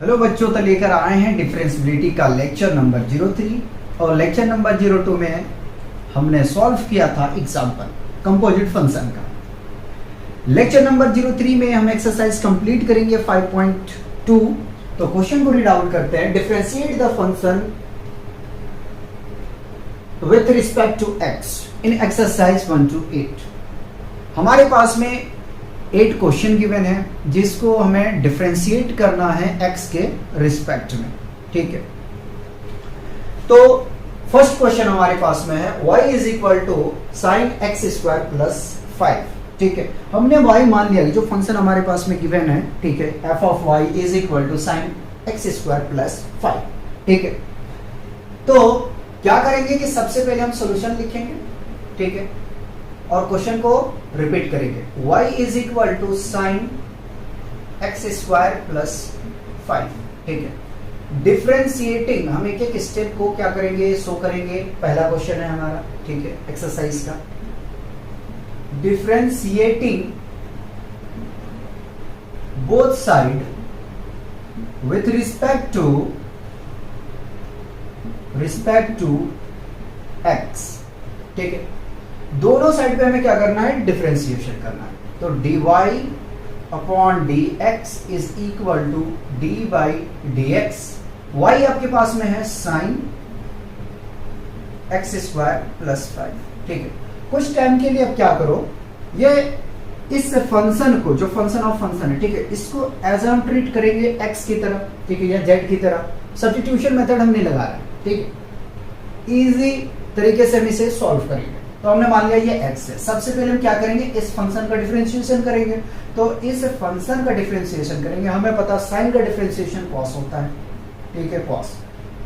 Hello बच्चों, तो लेकर आए हैं डिफरेंशियबिलिटी का लेक्चर नंबर 03 और लेक्चर नंबर 02 में हमने सॉल्व किया था एग्जांपल कंपोजिट फंक्शन का। लेक्चर नंबर 03 में हम एक्सरसाइज कंप्लीट करेंगे 5.2। तो क्वेश्चन को रीड आउट करते हैं। Differentiate the function with respect to x in exercise 1 to 8। हमारे पास में 8 क्वेश्चन गिवन है जिसको हमें डिफरेंशिएट करना है एक्स के रिस्पेक्ट में। ठीक है, तो फर्स्ट क्वेश्चन हमारे पास में है y is equal to sine x square plus 5। ठीक है, हमने y मान लिया कि जो फंक्शन हमारे पास में गिवन है, ठीक है, f of y is equal to sine x square plus 5। ठीक है, तो क्या करेंगे कि सबसे पहले हम सॉल्यूशन लिखेंगे, ठीक है, और क्वेश्चन को रिपीट करेंगे। y is equal to sine x square plus 5। ठीक है, डिफरेंशिएटिंग हम एक एक स्टेप को क्या करेंगे, शो करेंगे। पहला क्वेश्चन है हमारा, ठीक है, एक्सरसाइज का, differentiating both side with respect to x. ठीक है, दोनों साइड पे हमें क्या करना है, डिफरेंशिएशन करना है। तो dy upon dx is equal to d by dx। y आपके पास में है साइन एक्स स्क्वायर प्लस 5। ठीक है, कुछ टाइम के लिए अब क्या करो, ये इस फंक्शन को, जो फंक्शन ऑफ फंक्शन है, ठीक है, इसको एज हम ट्रीट करेंगे x की तरह, ठीक है, या z की तरह। सब्स्टिट्यूशन मेथड हम नहीं लगा रहे हैं, ठीक है, इजी तरीके से हम इसे सॉल्व करेंगे। तो हमने मान लिया ये x है। सबसे पहले हम क्या करेंगे, इस फंक्शन का डिफरेंशिएशन करेंगे। तो इस फंक्शन का डिफरेंशिएशन करेंगे, हमें पता साइन का डिफरेंशिएशन cos होता है, ठीक है, cos।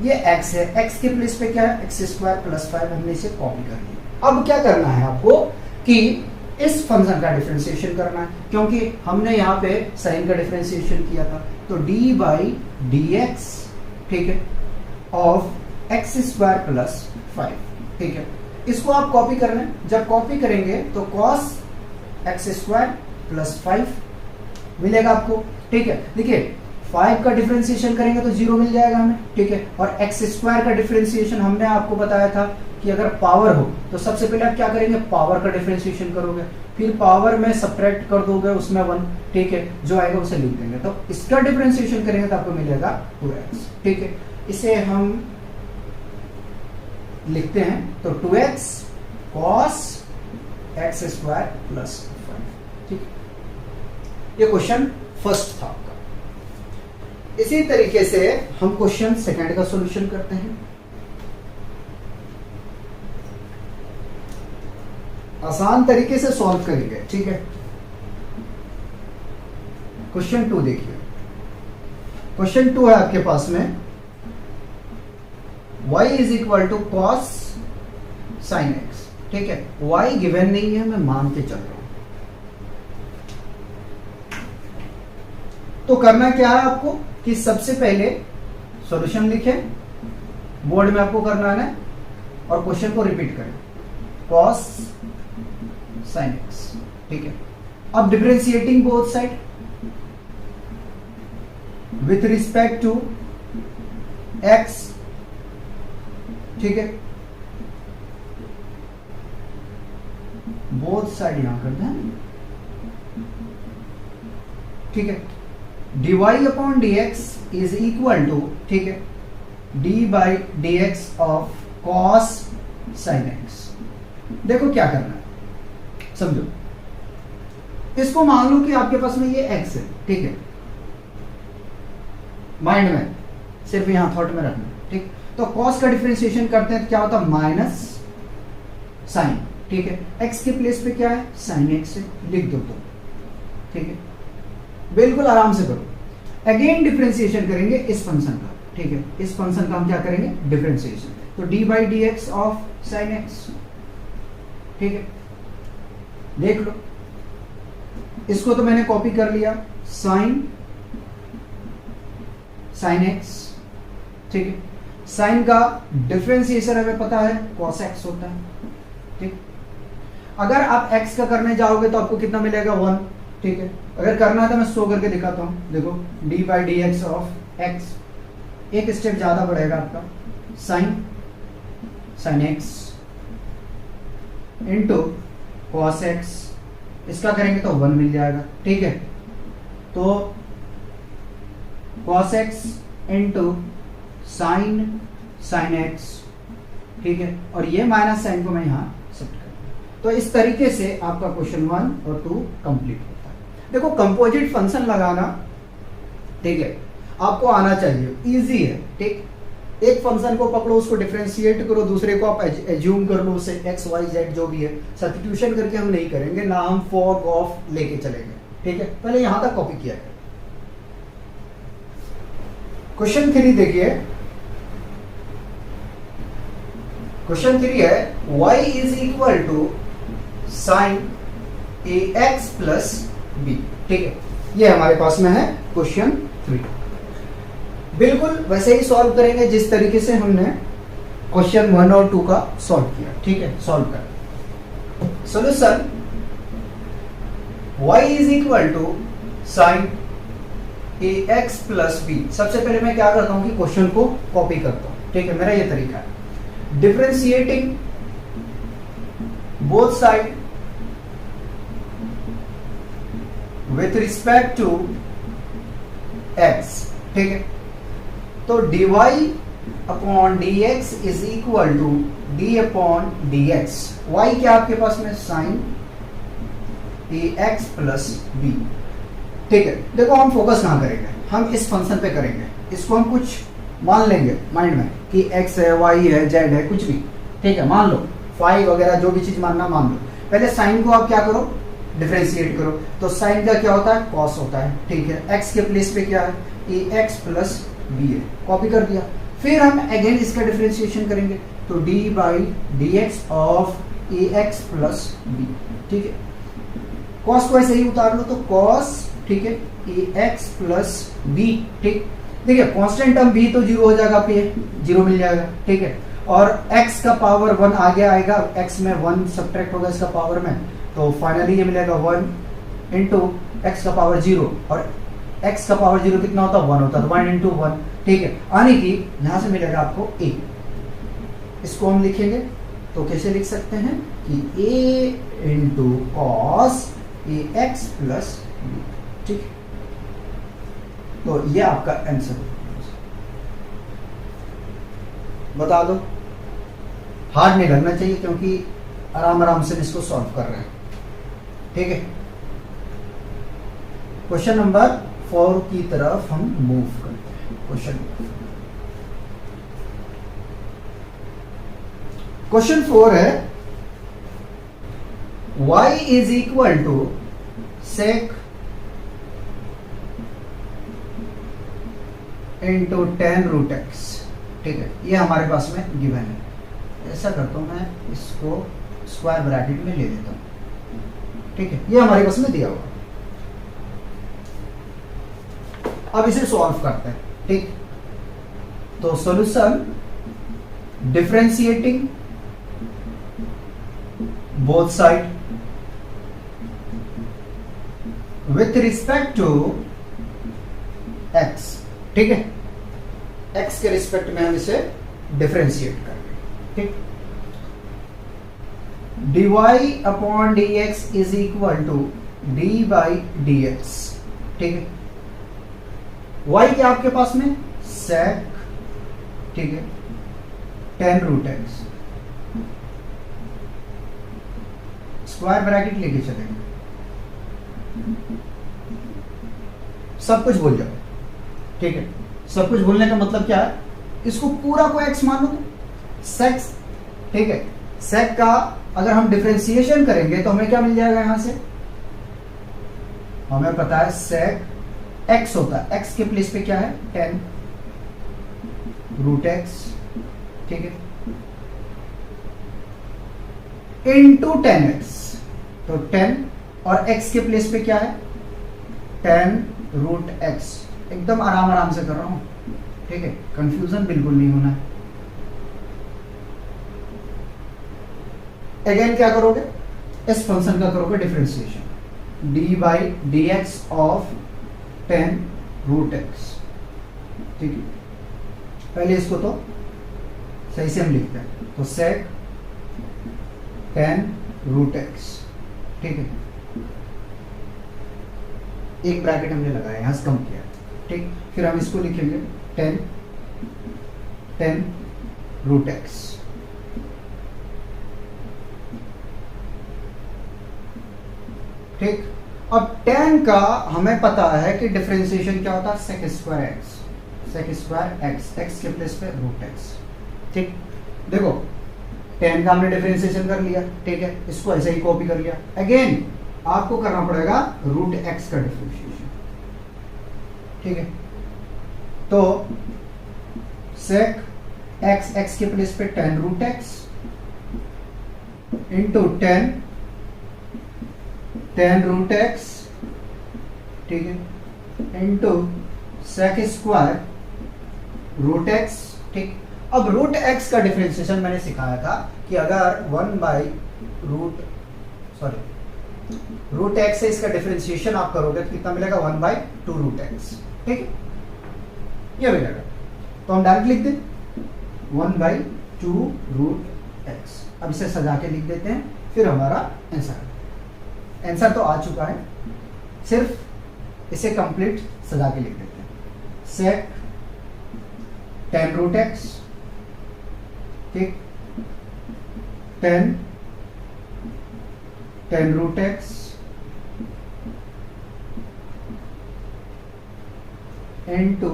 ये x है, x के प्लेस पे क्या है, एक्स स्क्वायर प्लस 5, हमने इसे कॉपी कर लिया। अब क्या करना है आपको कि इस फंक्शन का डिफरेंशिएशन करना है, क्योंकि हमने यहाँ पे साइन का डिफरेंशिएशन किया था। तो d बाई dx, ठीक है, ऑफ एक्स स्क्वायर प्लस 5। ठीक है, इसको आप कॉपी कर लें। जब कॉपी करेंगे तो cos एक्स स्क्वायर प्लस 5 मिलेगा आपको। ठीक है, देखिए 5 का डिफरेंशिएशन करेंगे तो 0 मिल जाएगा हमें। ठीक है, और एक्स स्क्वायर का डिफरेंशिएशन हमने आपको बताया था कि अगर पावर हो तो सबसे पहले आप क्या करेंगे, पावर का डिफरेंशिएशन करोगे, फिर पावर में सब्ट्रैक्ट कर दोगे उसमें 1, ठीक है, जो आएगा उसे लिख देंगे। तो इसका डिफरेंशिएशन करेंगे तो आपको मिलेगा 2x। ठीक है, इसे हम लिखते हैं तो 2x cos x square plus 5। ठीक, ये क्वेश्चन फर्स्ट था आपका। इसी तरीके से हम क्वेश्चन सेकंड का सॉल्यूशन करते हैं। आसान तरीके से सॉल्व करेंगे, ठीक है। क्वेश्चन 2 देखिए। क्वेश्चन 2 है आपके पास में y is equal to cos sine x. ठीक है, y गिवन नहीं है, मैं मान के चल रहा हूं। तो करना क्या है आपको कि सबसे पहले सॉल्यूशन लिखें, बोर्ड में आपको करना है, और क्वेश्चन को रिपीट करें, कॉस साइन एक्स। ठीक है, अब differentiating both side with respect to x. ठीक है, बोथ साइड यहां करते हैं। ठीक है, dy upon dx is equal to, ठीक है, d by dx of cos sin x। देखो क्या करना है, समझो, इसको मान लो कि आपके पास में ये x है, ठीक है, माइंड में सिर्फ यहां थॉट में रखना। ठीक, तो cos का डिफरेंशिएशन करते हैं तो क्या होता है, माइनस साइन। ठीक है, x के प्लेस पे क्या है, साइन x है, लिख दो तो। ठीक है, बिल्कुल आराम से करो। अगेन डिफरेंशिएशन करेंगे इस फंक्शन का। ठीक है, इस फंक्शन का हम क्या करेंगे, डिफरेंशिएशन। तो d by dx of sine x। ठीक है, देख लो, इसको तो मैंने कॉपी कर लिया, साइन x। ठीक है, साइन का डिफरेंशिएशन हमें पता है cos x होता है। ठीक, अगर आप x का करने जाओगे तो आपको कितना मिलेगा, 1। ठीक है, अगर करना है तो मैं शो करके दिखाता हूं। देखो d by d x of x, एक स्टेप ज्यादा बढ़ेगा आपका, sine x into cos x, इसका करेंगे तो 1 मिल जाएगा, ठीक है। तो cos x into sine x, ठीक है, और ये माइनस साइन को मैं यहां शिफ्ट कर, तो इस तरीके से आपका क्वेश्चन 1 और 2 कंप्लीट होता है। देखो कंपोजिट फंक्शन लगाना, ठीक है, आपको आना चाहिए, इजी है, ठीक। एक फंक्शन को पकड़ो, उसको डिफरेंशिएट करो, दूसरे को आप एज्यूम कर लो, उसे एक्स वाई जेड जो भी है, सब्स्टिट्यूशन करके हम नहीं करेंगे ना, हम फॉर ऑफ लेके चलेंगे, ठीक है। पहले यहां तक कॉपी किया है। क्वेश्चन 3 देखिए, क्वेश्चन 3 है y is equal to sine A x plus B, ठीक है, ये हमारे पास में है क्वेश्चन 3। बिल्कुल वैसे ही सॉल्व करेंगे जिस तरीके से हमने क्वेश्चन 1 और 2 का सॉल्व किया, ठीक है। सॉल्व कर solution y is equal to sine A x plus b. सबसे पहले मैं क्या करता हूं कि क्वेश्चन को कॉपी करता हूं, ठीक है, मेरा ये तरीका है। Differentiating both side with respect to x, ठीक है। तो dy upon dx is equal to d upon dx। y क्या आपके पास में, साइन ए एक्स प्लस बी, ठीक है। देखो हम फोकस कहां करेंगे, हम इस फंक्शन पे करेंगे, इसको हम कुछ मान लेंगे माइंड में कि x है, y है, z है, कुछ भी, ठीक है, मान लो फाई वगैरह जो भी चीज मानना मान लो। पहले साइन को आप क्या करो, डिफरेंशिएट करो, तो साइन का क्या होता है, कॉस होता है, ठीक है। x के प्लेस पे क्या है, ए एक्स प्लस बी है, कॉपी कर दिया। फिर हम अगेन इसका डिफरेंशिएशन करेंगे, तो d by d x of a x plus B, ठीक है। कॉस को ऐसे ही उतार लो, तो कॉस, ठीक है, ए एक्स प्लस बी, ठीक। देखिए कांस्टेंट टर्म b तो 0 हो जाएगा, पे 0 मिल जाएगा, ठीक है। और x का पावर 1 आगे आएगा, x में 1 सब्ट्रैक्ट होगा इसका पावर में, तो फाइनली ये मिलेगा 1 इंटू एक्स का पावर 0, और x का पावर 0 कितना होता है, 1 होता है, तो 1 इंटू 1, ठीक है। यानी कि यहां से मिलेगा आपको a। इसको हम लिखेंगे तो कैसे लिख सकते हैं कि a into cos A x plus B, ठीक। तो ये आपका आंसर बता दो, हार्ड नहीं लगना चाहिए क्योंकि आराम आराम से इसको सॉल्व कर रहे हैं, ठीक है। क्वेश्चन नंबर 4 की तरफ हम मूव करते हैं। क्वेश्चन 4 है y is equal to sec into 10 root x, ठीक है, ये हमारे पास में गिवन है। ऐसा करता हूं मैं, इसको स्क्वायर ब्रैकेट में ले लेता हूं, ठीक है, ये हमारे पास में दिया हुआ। अब इसे सॉल्व करते हैं, ठीक। तो solution differentiating both side with respect to x, ठीक है, x के रिस्पेक्ट में हम इसे डिफरेंशिएट करेंगे, ठीक। dy upon dx is equal to d by dx, ठीक है। y क्या आपके पास में, sec, ठीक है, 10 रूट एक्स, स्क्वायर ब्रैकेट लेके चलेंगे, सब कुछ भूल जाओ, ठीक है। सब कुछ भूलने का मतलब क्या है, इसको पूरा को x मान लो, सेक, ठीक है। सेक का अगर हम डिफरेंशिएशन करेंगे तो हमें क्या मिल जाएगा, यहां से हमें पता है सेक x होता है, x के प्लेस पे क्या है, 10 रूट एक्स, ठीक है, इंटू 10x, तो 10 और x के प्लेस पे क्या है, 10 रूट x। एकदम आराम आराम से कर रहा हूं, ठीक है, कंफ्यूजन बिल्कुल नहीं होना है। अगेन क्या करोगे, इस फंक्शन का करोगे differentiation, d by d x of 10 root x, ठीक है, पहले इसको तो सही से हम लिखते हैं, तो सेक टेन रूट एक्स, ठीक है, एक ब्रैकेट हमने लगाया, यहां से कम किया, ठीक। फिर हम इसको लिखेंगे टेन रूट एक्स, ठीक। अब tan का हमें पता है कि डिफरेंशिएशन क्या होता है, सेक स्क्वायर एक्स, एक्स के प्लेस पे रूट एक्स, ठीक। देखो tan का हमने डिफरेंशिएशन कर लिया, ठीक है, इसको ऐसे ही कॉपी कर लिया। अगेन आपको करना पड़ेगा रूट एक्स का डिफरेंशिएशन, ठीक है। तो सेक एक्स, एक्स के प्लेस पे ten root x into ten root x, ठीक है, into sec square root x, ठीक। अब रूट एक्स का डिफरेंशिएशन मैंने सिखाया था कि अगर रूट एक्स से इसका डिफरेंशिएशन आप करोगे तो कितना मिलेगा, 1/2 रूट एक्स, ठीक, ये मिलेगा। तो हम डायरेक्ट लिख दें 1/2 रूट एक्स। अब इसे सजा के लिख देते हैं, फिर हमारा आंसर तो आ चुका है, सिर्फ इसे कंप्लीट सजा के लिख देते हैं। सेक टेन रूट एक्स, ठीक, ten root x into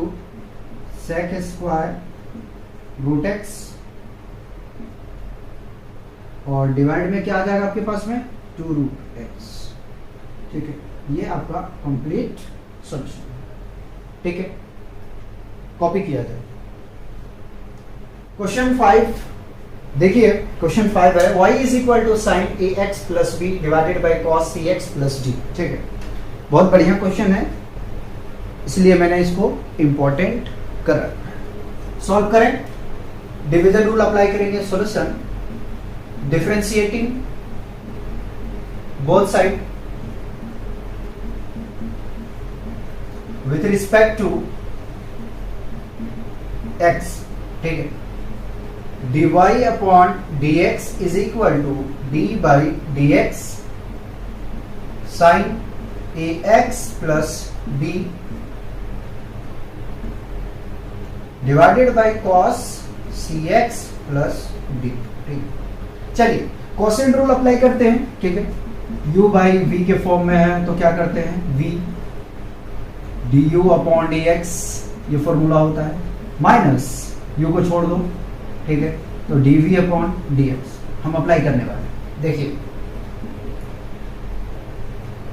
sec square root x, और डिवाइड में क्या आ जाएगा आपके पास में, 2 रूट एक्स, ठीक है। ये आपका कंप्लीट सॉल्यूशन, ठीक है, कॉपी किया जाए। क्वेश्चन 5 देखिए, क्वेश्चन 5 है y is equal to sine A x plus b divided by cos C x plus D, ठीक है। बहुत बढ़िया क्वेश्चन है, इसलिए मैंने इसको इंपॉर्टेंट कर रखा है। सॉल्व करें, डिवीजन रूल अप्लाई करेंगे, solution differentiating both side with respect to x, ठीक है, dy upon dx is equal to d by d x sine A x plus b divided by cos C x plus D, ठीक। चलिए quotient rule apply करते हैं, ठीक है। u by v के form में है तो क्या करते हैं, v du अपॉन dx, ये फॉर्मूला होता है, माइनस u को छोड़ दो, ठीक है, तो dv अपॉन dx हम अप्लाई करने वाले हैं। देखिए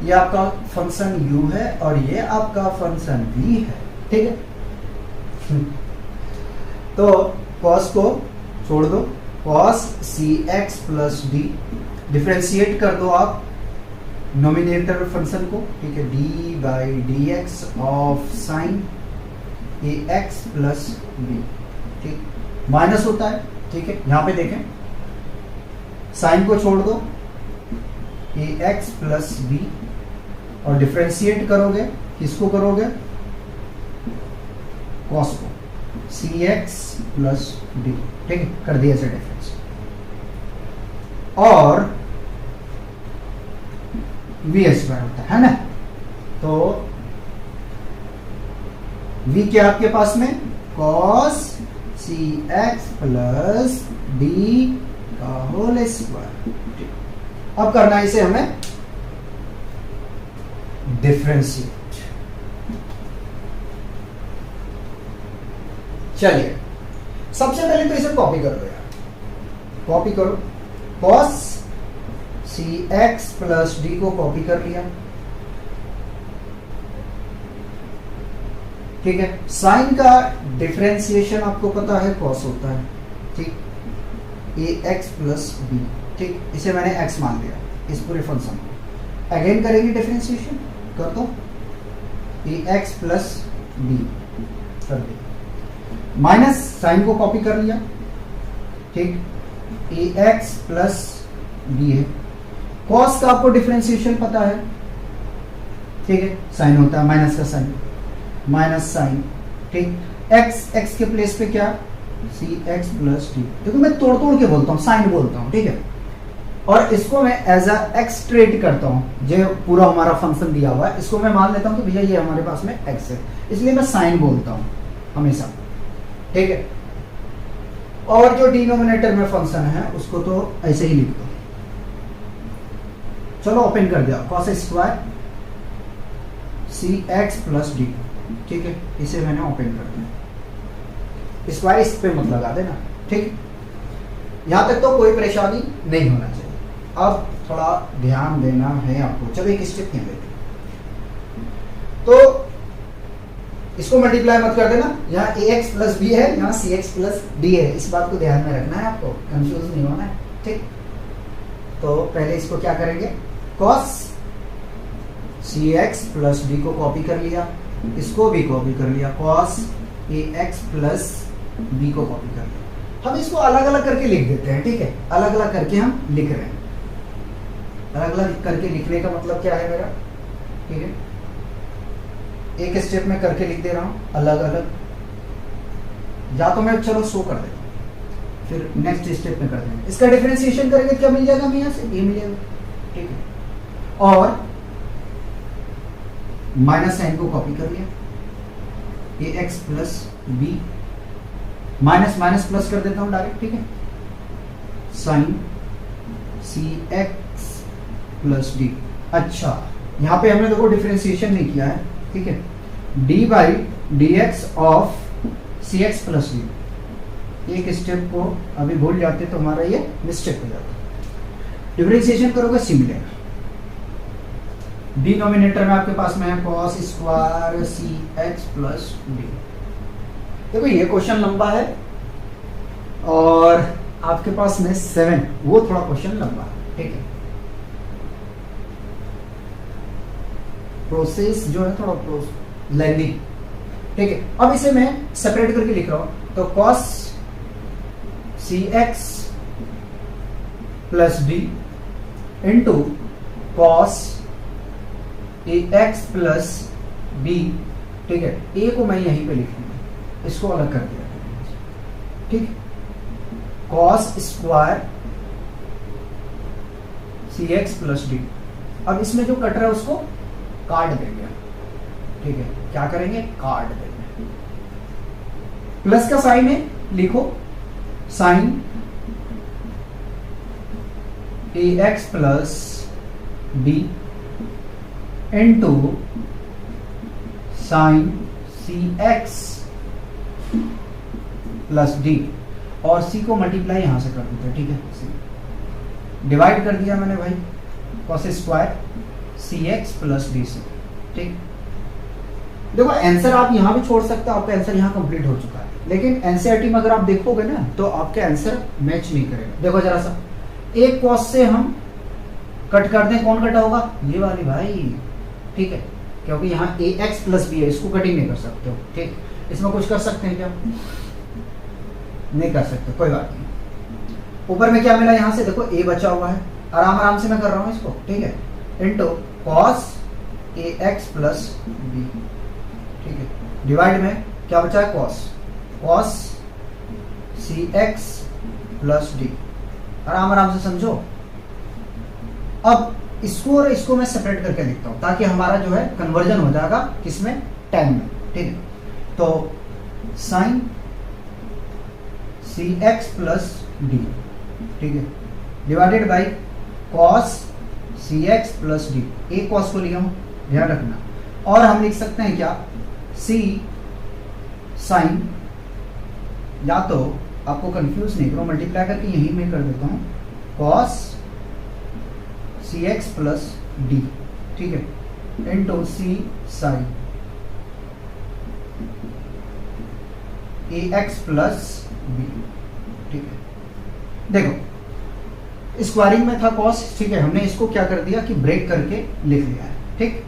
ये आपका फंक्शन u है और ये आपका फंक्शन v है, ठीक है। तो cos को छोड़ दो, cos c x plus d, differentiate कर दो आप नोमिनेटर फंक्शन को, ठीक है, d by d x of sine A x plus B, ठीक, माइनस होता है, ठीक है। यहां पे देखें साइन को छोड़ दो, ए एक्स प्लस बी, और डिफ्रेंशिएट करोगे, किसको करोगे, कॉस को, सी एक्स प्लस डी, ठीक है, कर दिया ऐसे डिफरेंस। और वी स्क्वायर होता है ना, तो v क्या आपके पास में, कॉस सी एक्स प्लस डी का होल स्क्वायर। अब करना है इसे हमें डिफरेंशिएट। चलिए सबसे पहले तो इसे कॉपी कर दो यार, कॉपी करो, कॉस सी एक्स प्लस डी को कॉपी कर लिया, ठीक है। साइन का डिफरेंशिएशन आपको पता है कॉस होता है, ठीक, ए एक्स प्लस बी, ठीक, इसे मैंने एक्स मान लिया इस पूरे फंक्शन को। अगेन करेंगे डिफरेंशिएशन, कर दो, ए एक्स प्लस बी कर दिया, माइनस साइन को कॉपी कर लिया, ठीक, ए एक्स प्लस बी है। कॉस का आपको डिफरेंशिएशन पता है, ठीक है, साइन होता है माइनस का साइन, माइनस साइन, ठीक, एक्स के प्लेस पे क्या, सी एक्स प्लस डी। देखो मैं तोड़ तोड़ के बोलता हूँ, साइन बोलता हूँ, ठीक है। और इसको मैं एज अ एक्स ट्रेट करता हूँ, जो पूरा हमारा फंक्शन दिया हुआ है इसको मैं मान लेता हूँ कि भैया ये हमारे पास में एक्स है, इसलिए मैं साइन बोलता हूँ हमेशा, ठीक है। और जो डिनोमिनेटर में फंक्शन है उसको तो ऐसे ही लिख दो। चलो ओपन कर दिया, कॉस स्क्वायर सी एक्स प्लस डी, ठीक है, इसे मैंने ओपन कर दिया। स्क्वायर इस पे मत लगा देना, ठीक। यहां तक तो कोई परेशानी नहीं होना चाहिए। अब थोड़ा ध्यान देना है आपको। चलो एक स्टेप यहाँ लेते हैं, तो इसको मल्टीप्लाई मत कर देना, यहाँ ए एक्स प्लस बी है, यहाँ सी एक्स प्लस डी है, इस बात को ध्यान में रखना है आपको, कंफ्यूज नहीं होना है, ठीक। तो पहले इसको क्या करेंगे, कॉस सी एक्स प्लस डी को कॉपी कर लिया, इसको भी कॉपी कर लिया, cos A x plus B को कॉपी कर लिया। हम इसको अलग अलग करके लिख देते हैं, ठीक है, अलग अलग करके हम लिख रहे हैं। अलग अलग करके लिखने का मतलब क्या है मेरा, ठीक है, एक स्टेप में करके लिख दे रहा हूं अलग अलग, या तो मैं चलो शो कर देता हूं, फिर नेक्स्ट स्टेप में कर देंगे। इसका डिफरेंशिएशन करेंगे, क्या मिल जाएगा हमें यहाँ से, ये मिलेगा, ठीक है। और माइनस साइन को कॉपी कर लिया, A x plus B, minus minus plus कर देता हूं डायरेक्ट, ठीक है, साइन सी एक्स प्लस डी। अच्छा, यहां पे हमने देखो डिफरेंशिएशन नहीं किया है, ठीक है, d by d x of c x plus d. एक स्टेप को अभी भूल जाते तो हमारा ये मिस्टेक हो जाता। डिफरेंशिएशन करोगे सी मिलेगा, डिनोमिनेटर में आपके पास में है कॉस स्क्वायर सी एक्स प्लस डी। देखो ये क्वेश्चन लंबा है और आपके पास में 7, वो थोड़ा क्वेश्चन लंबा है, ठीक है। प्रोसेस जो है थोड़ा लेंदी, ठीक है। अब इसे मैं सेपरेट करके लिख रहा हूं, तो कॉस सी x plus D into cos ए एक्स प्लस बी, ठीक है। ए को मैं यहीं पे लिख दूंगा, इसको अलग कर दिया, ठीक। कॉस स्क्वायर सी एक्स प्लस डी। अब इसमें जो कट रहा है उसको काट देंगे, ठीक है, क्या करेंगे, काट देंगे। प्लस का साइन है, लिखो साइन ए x plus B into sine सी एक्स प्लस डी, और सी को मल्टीप्लाई यहां से कर देते हैं, ठीक है, सी डिवाइड कर दिया मैंने भाई, कॉस स्क्वायर सी एक्स प्लस डी से, ठीक। देखो आंसर आप यहां भी छोड़ सकते हो, आपका आंसर यहां कंप्लीट हो चुका है, लेकिन एनसीईआरटी में अगर आप देखोगे ना तो आपका आंसर मैच नहीं करेगा। देखो जरा सा, एक कॉस से हम कट कर दें, कौन कटा होगा, ये वाली भाई, ठीक है, क्योंकि यहाँ ए एक्स प्लस बी है, इसको कट ही नहीं कर सकते हो, ठीक। इसमें कुछ कर सकते हैं क्या, नहीं कर सकते, कोई बात नहीं। ऊपर में क्या मिला, यहां से देखो ए बचा हुआ है, आराम आराम से मैं कर रहा हूं इसको, ठीक है, इंटू कॉस ए एक्स प्लस बी, ठीक है, डिवाइड में क्या बचा है, कॉस सी एक्स प्लस डी। आराम आराम से समझो। अब इसको और इसको मैं सेपरेट करके लिखता हूं ताकि हमारा जो है कन्वर्जन हो जाएगा किसमें, tan में, ठीक है। तो साइन सी एक्स प्लस डी, ठीक है, divided by cos C x plus d. एक कॉस को लिया हूं, ध्यान रखना। और हम लिख सकते हैं क्या, सी साइन, या तो आपको कंफ्यूज नहीं करो, मल्टीप्लाई करके यही मैं कर देता हूं, कॉस सी एक्स प्लस डी, ठीक है, इंटू सी साइन ए एक्स प्लस बी, ठीक है। देखो स्क्वायरिंग में था कॉस, ठीक है, हमने इसको क्या कर दिया कि ब्रेक करके लिख लिया है, ठीक।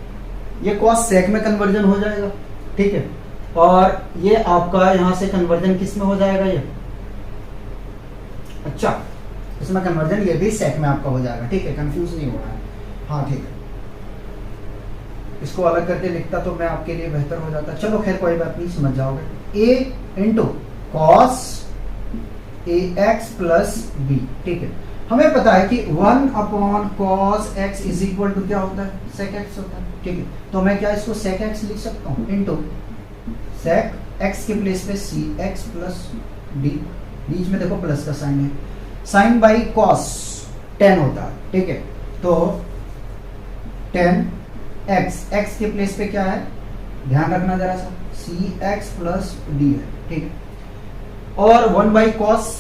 ये कॉस सेक में कन्वर्जन हो जाएगा, ठीक है, और ये आपका यहां से कन्वर्जन किस में हो जाएगा, ये अच्छा इसमें कन्वर्जन ये भी सेक में आपका हो जाएगा, ठीक है, कंफ्यूज नहीं होना है, हाँ ठीक है। इसको अलग करके लिखता तो मैं आपके लिए बेहतर हो जाता, चलो खैर कोई बात नहीं, समझ जाओगे। A into cos A x plus B, ठीक है। हमें पता है कि 1 upon cos x is equal to क्या होता है, सेक एक्स होता है, ठीक है। तो मैं क्या इसको सेक एक्स लिख सकता हूँ इंटू सेक एक्स के प्लेस पे सी एक्स प्लस डी, बीच में देखो प्लस का साइन है, साइन बाई कॉस 10 होता है, ठीक है। तो 10 एक्स, एक्स के प्लेस पे क्या है, ध्यान रखना जरा सा, सी एक्स प्लस डी है, ठीक है। और 1 बाई कॉस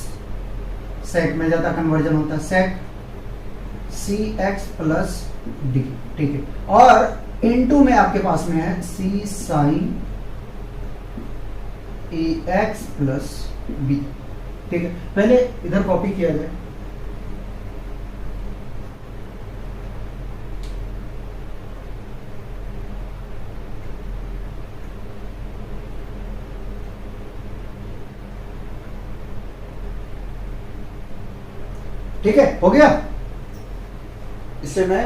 सेक में ज्यादा कन्वर्जन होता है, सेक सी एक्स प्लस डी, ठीक है। और इनटू में आपके पास में है सी साइन ए एक्स प्लस बी, ठीक है। पहले इधर कॉपी किया जाए, ठीक है, हो गया। इसे मैं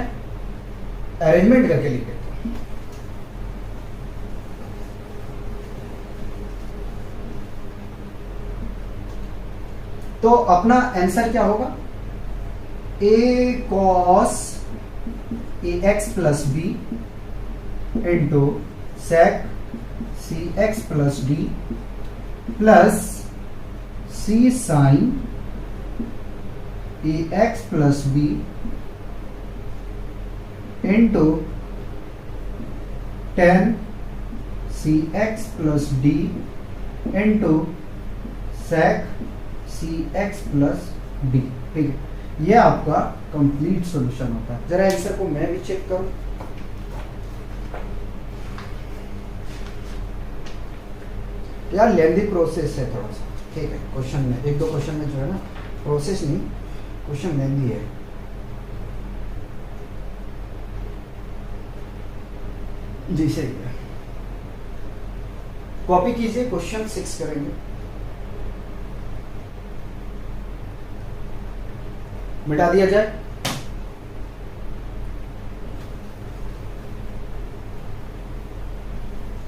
अरेंजमेंट करके लिख देता हूं। तो अपना आंसर क्या होगा, A cos A x plus B into sec C x plus D plus C sine A x plus B into 10 C x plus D into sec C x plus D, ठीक है। ये आपका complete solution होता है। जरा answer को मैं भी चेक करूं, यार लेंदी प्रोसेस है थोड़ा सा, ठीक है। क्वेश्चन में एक दो क्वेश्चन में जो है ना, प्रोसेस नहीं, क्वेश्चन लेंदी है। जी सही है, कॉपी कीजिए, क्वेश्चन 6 करेंगे। मिटा दिया जाए,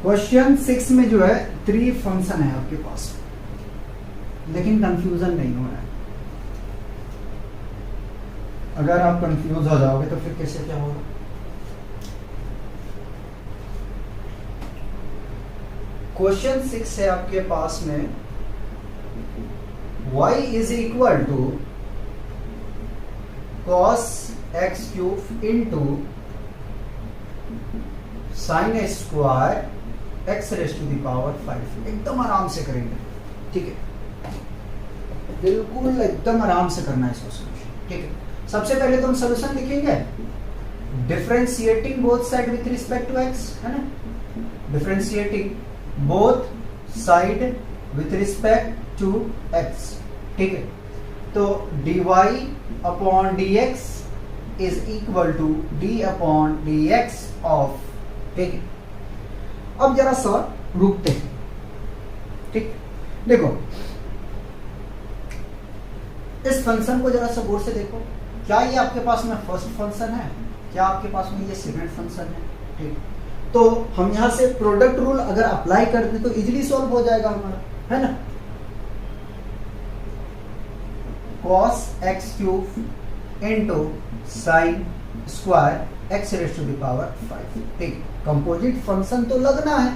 क्वेश्चन 6 में जो है 3 फंक्शन है आपके पास, लेकिन कंफ्यूजन नहीं हो रहा है। अगर आप कंफ्यूज हो जाओगे तो फिर कैसे क्या होगा। क्वेश्चन 6 है आपके पास में, y is equal to cos x cube into sine square x raise to the power 5। एकदम आराम से करेंगे, ठीक है, बिल्कुल एकदम आराम से करना है इसको सॉल्यूशन, ठीक है। सबसे पहले तो हम सॉल्यूशन लिखेंगे, differentiating both side with respect to x, है ना, differentiating both side with respect to x, ठीक है। तो dy upon dx is equal to d upon dx of, ठीक है। अब जरा सा रुकते हैं, ठीक, देखो इस फंक्शन को जरा सा गौर से देखो, क्या ये आपके पास में फर्स्ट फंक्शन है, क्या आपके पास में ये सेकंड फंक्शन है, ठीक। तो हम यहां से प्रोडक्ट रूल अगर अप्लाई कर दें तो इजीली सॉल्व हो जाएगा हमारा, है ना। cos x cube into sine square x raise to the power 5, ठीक। कंपोजिट फंक्शन तो लगना है,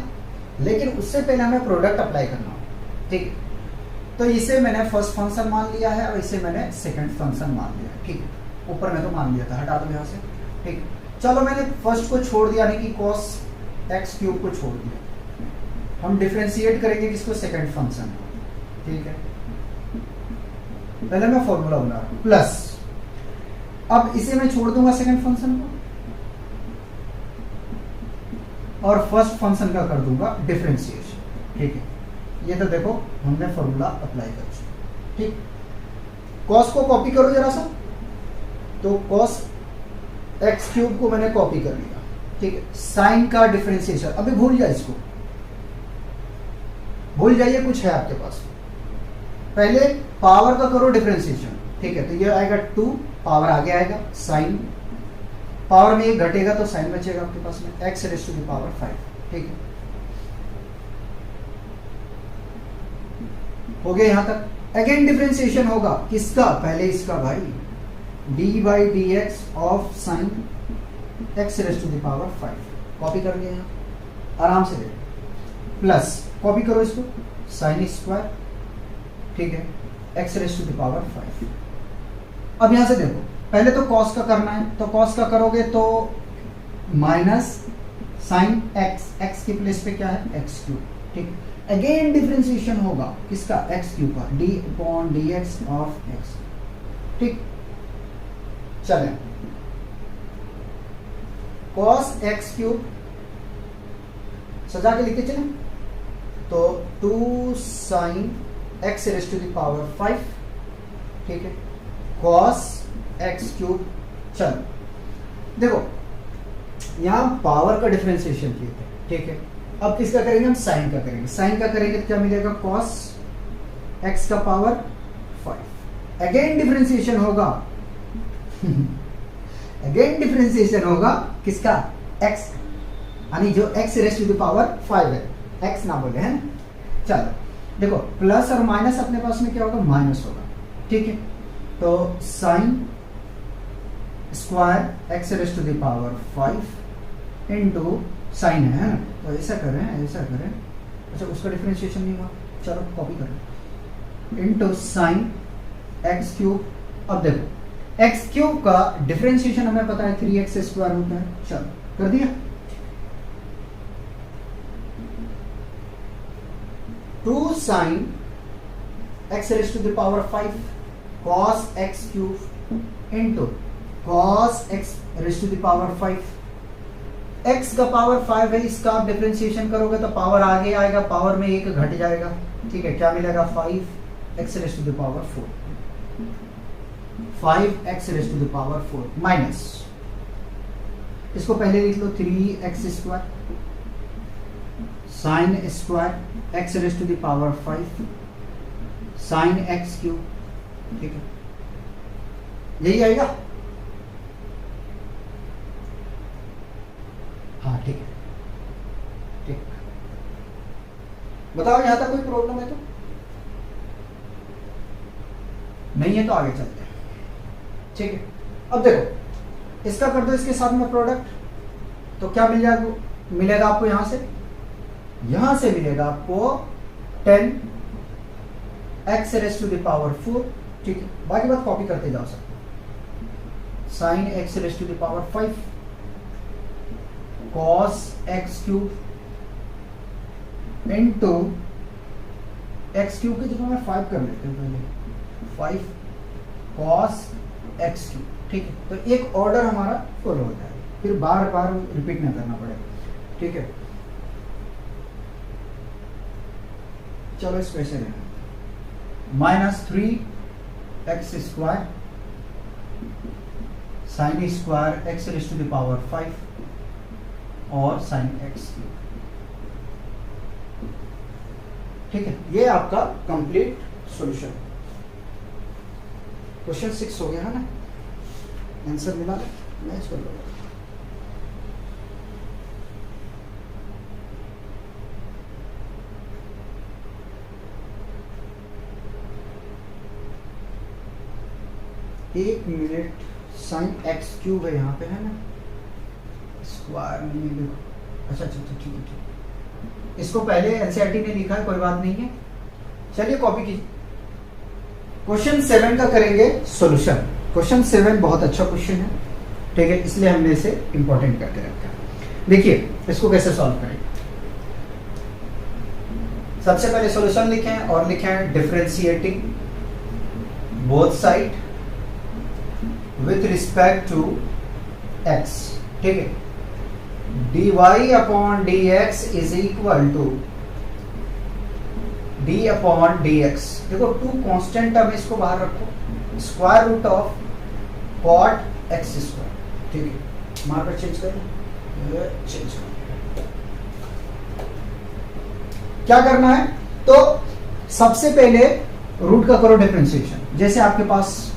लेकिन उससे पहले हमें प्रोडक्ट अप्लाई करना हो, ठीक। तो इसे मैंने फर्स्ट फंक्शन मान लिया है और इसे मैंने सेकंड फंक्शन मान लिया है, ठीक है। ऊपर में तो मान लिया था, हटा दो यहाँ से, ठीक। चलो मैंने फर्स्ट को छोड़ दिया, यानी कि cos x क्यूब को छोड़ दिया। हम डिफरेंशिएट करेंगे किसको, सेकंड फंक्शन, ठीक है। पहले मैं फॉर्मूला बना रहा हूं, प्लस अब इसे मैं छोड़ दूंगा सेकंड फंक्शन को और फर्स्ट फंक्शन का कर दूंगा डिफरेंशिएशन, ठीक है। ये तो देखो हमने फॉर्मूला अप्लाई कर दिया, ठीक। cos को कॉपी करो जरा सा, तो cos x क्यूब को मैंने कॉपी कर लिया, ठीक है। साइन का डिफरेंशिएशन अभी भूल जाए, इसको भूल जाइए, कुछ है आपके पास, पहले पावर का करो डिफरेंशिएशन, ठीक है। तो ये आएगा 2, पावर आगे आएगा, साइन पावर में एक घटेगा तो साइन बचेगा आपके पास में, x raise to the power 5, ठीक है। हो गया यहां तक। अगेन डिफरेंशिएशन होगा किसका, पहले इसका भाई, d by d x of sine x raise to the power 5, copy कर लिया यहाँ, आराम से देखो, प्लस कॉपी करो इसको साइन स्क्वायर, ठीक है, x raise to the power 5। अब यहां से देखो, पहले तो कॉस का करना है, तो कॉस का करोगे तो माइनस साइन एक्स, एक्स के प्लेस पे क्या है एक्स क्यूब, ठीक। अगेन डिफरेंशिएशन होगा किसका, एक्स क्यूब का, D upon D x of x, ठीक। चले कॉस एक्स क्यूब सजा के लिखे चले, तो 2 sine x raise to the power 5, ठीक है, कॉस एक्स क्यूब। चलो देखो यहां पावर का डिफरेंशिएशन किए थे, ठीक है। अब किसका करेंगे हम, साइन का करेंगे, साइन का करेंगे तो क्या मिलेगा, कॉस एक्स का पावर 5। अगेन डिफरेंशिएशन होगा अगेन डिफरेंशिएशन होगा किसका, एक्स, यानी जो x raise to the power 5 है, एक्स ना बोले है ना। चलो देखो प्लस और माइनस अपने पास में क्या होगा, माइनस होगा, ठीक है। तो sine square x raise to the power 5 into sine है ना, तो ऐसा करें ऐसा करें, अच्छा उसका डिफरेंशिएशन नहीं हुआ, चलो कॉपी करें, इंटू साइन एक्स क्यूब। अब देखो एक्स क्यूब का डिफरेंशिएशन हमें पता है 3x स्क्वायर होता है, चलो कर दिया। 2 sine x raise to the power 5 cos x cube into cos x raise to the power 5, x का पावर 5 है, इसका आप डिफरेंशिएशन करोगे तो पावर आगे आएगा, पावर में 1 घट जाएगा, ठीक है, क्या मिलेगा 5x raise to the power 4, 5x raise to the power 4 minus, इसको पहले लिख लो 3x square sine square x raise to the power 5 sine x cube, ठीक है, यही आएगा, हाँ ठीक है, ठीक। बताओ यहां तक कोई प्रॉब्लम है तो, नहीं है तो आगे चलते हैं, ठीक है। अब देखो इसका कर दो इसके साथ में प्रोडक्ट, तो क्या मिल जाएगा, मिलेगा आपको यहां से मिलेगा आपको 10x race to the power 4, ठीक है, बाकी बात कॉपी करते जाओ सब, sine x raise to the power 5 cos x cube into x cube की जगह में 5 कर लेते हैं पहले, 5 cos x क्यूब, ठीक है। तो एक ऑर्डर हमारा फॉलो हो जाएगा, फिर बार बार रिपीट ना करना पड़ेगा, ठीक है। चलो इसको ऐसे लेना, -3x square sine square x raise to the power 5 और साइन एक्स, ठीक है। ये आपका कंप्लीट सॉल्यूशन, क्वेश्चन 6 हो गया है ना, आंसर मिला, मैच कर लो। एक मिनट, साइन एक्स क्यूब है यहाँ पे है ना, स्क्वायर नहीं है, अच्छा अच्छा ठीक है, ठीक। इसको पहले एनसीईआरटी ने लिखा है, कोई बात नहीं है, चलिए कॉपी कीजिए। क्वेश्चन 7 का करेंगे सॉल्यूशन। क्वेश्चन 7 बहुत अच्छा क्वेश्चन है, ठीक है, इसलिए हमने इसे इंपॉर्टेंट करके रखा है। देखिए इसको कैसे सॉल्व करेंगे, सबसे पहले सॉल्यूशन लिखें और लिखें differentiating both side with respect to x, ठीक है, dy upon dx is equal to d upon dx। देखो 2 कांस्टेंट टर्म, इसको बाहर रखो, square root of cot x square, ठीक है, मार्कर चेंज करो, चेंज करो। क्या करना है, तो सबसे पहले रूट का करो डिफरेंशिएशन। जैसे आपके पास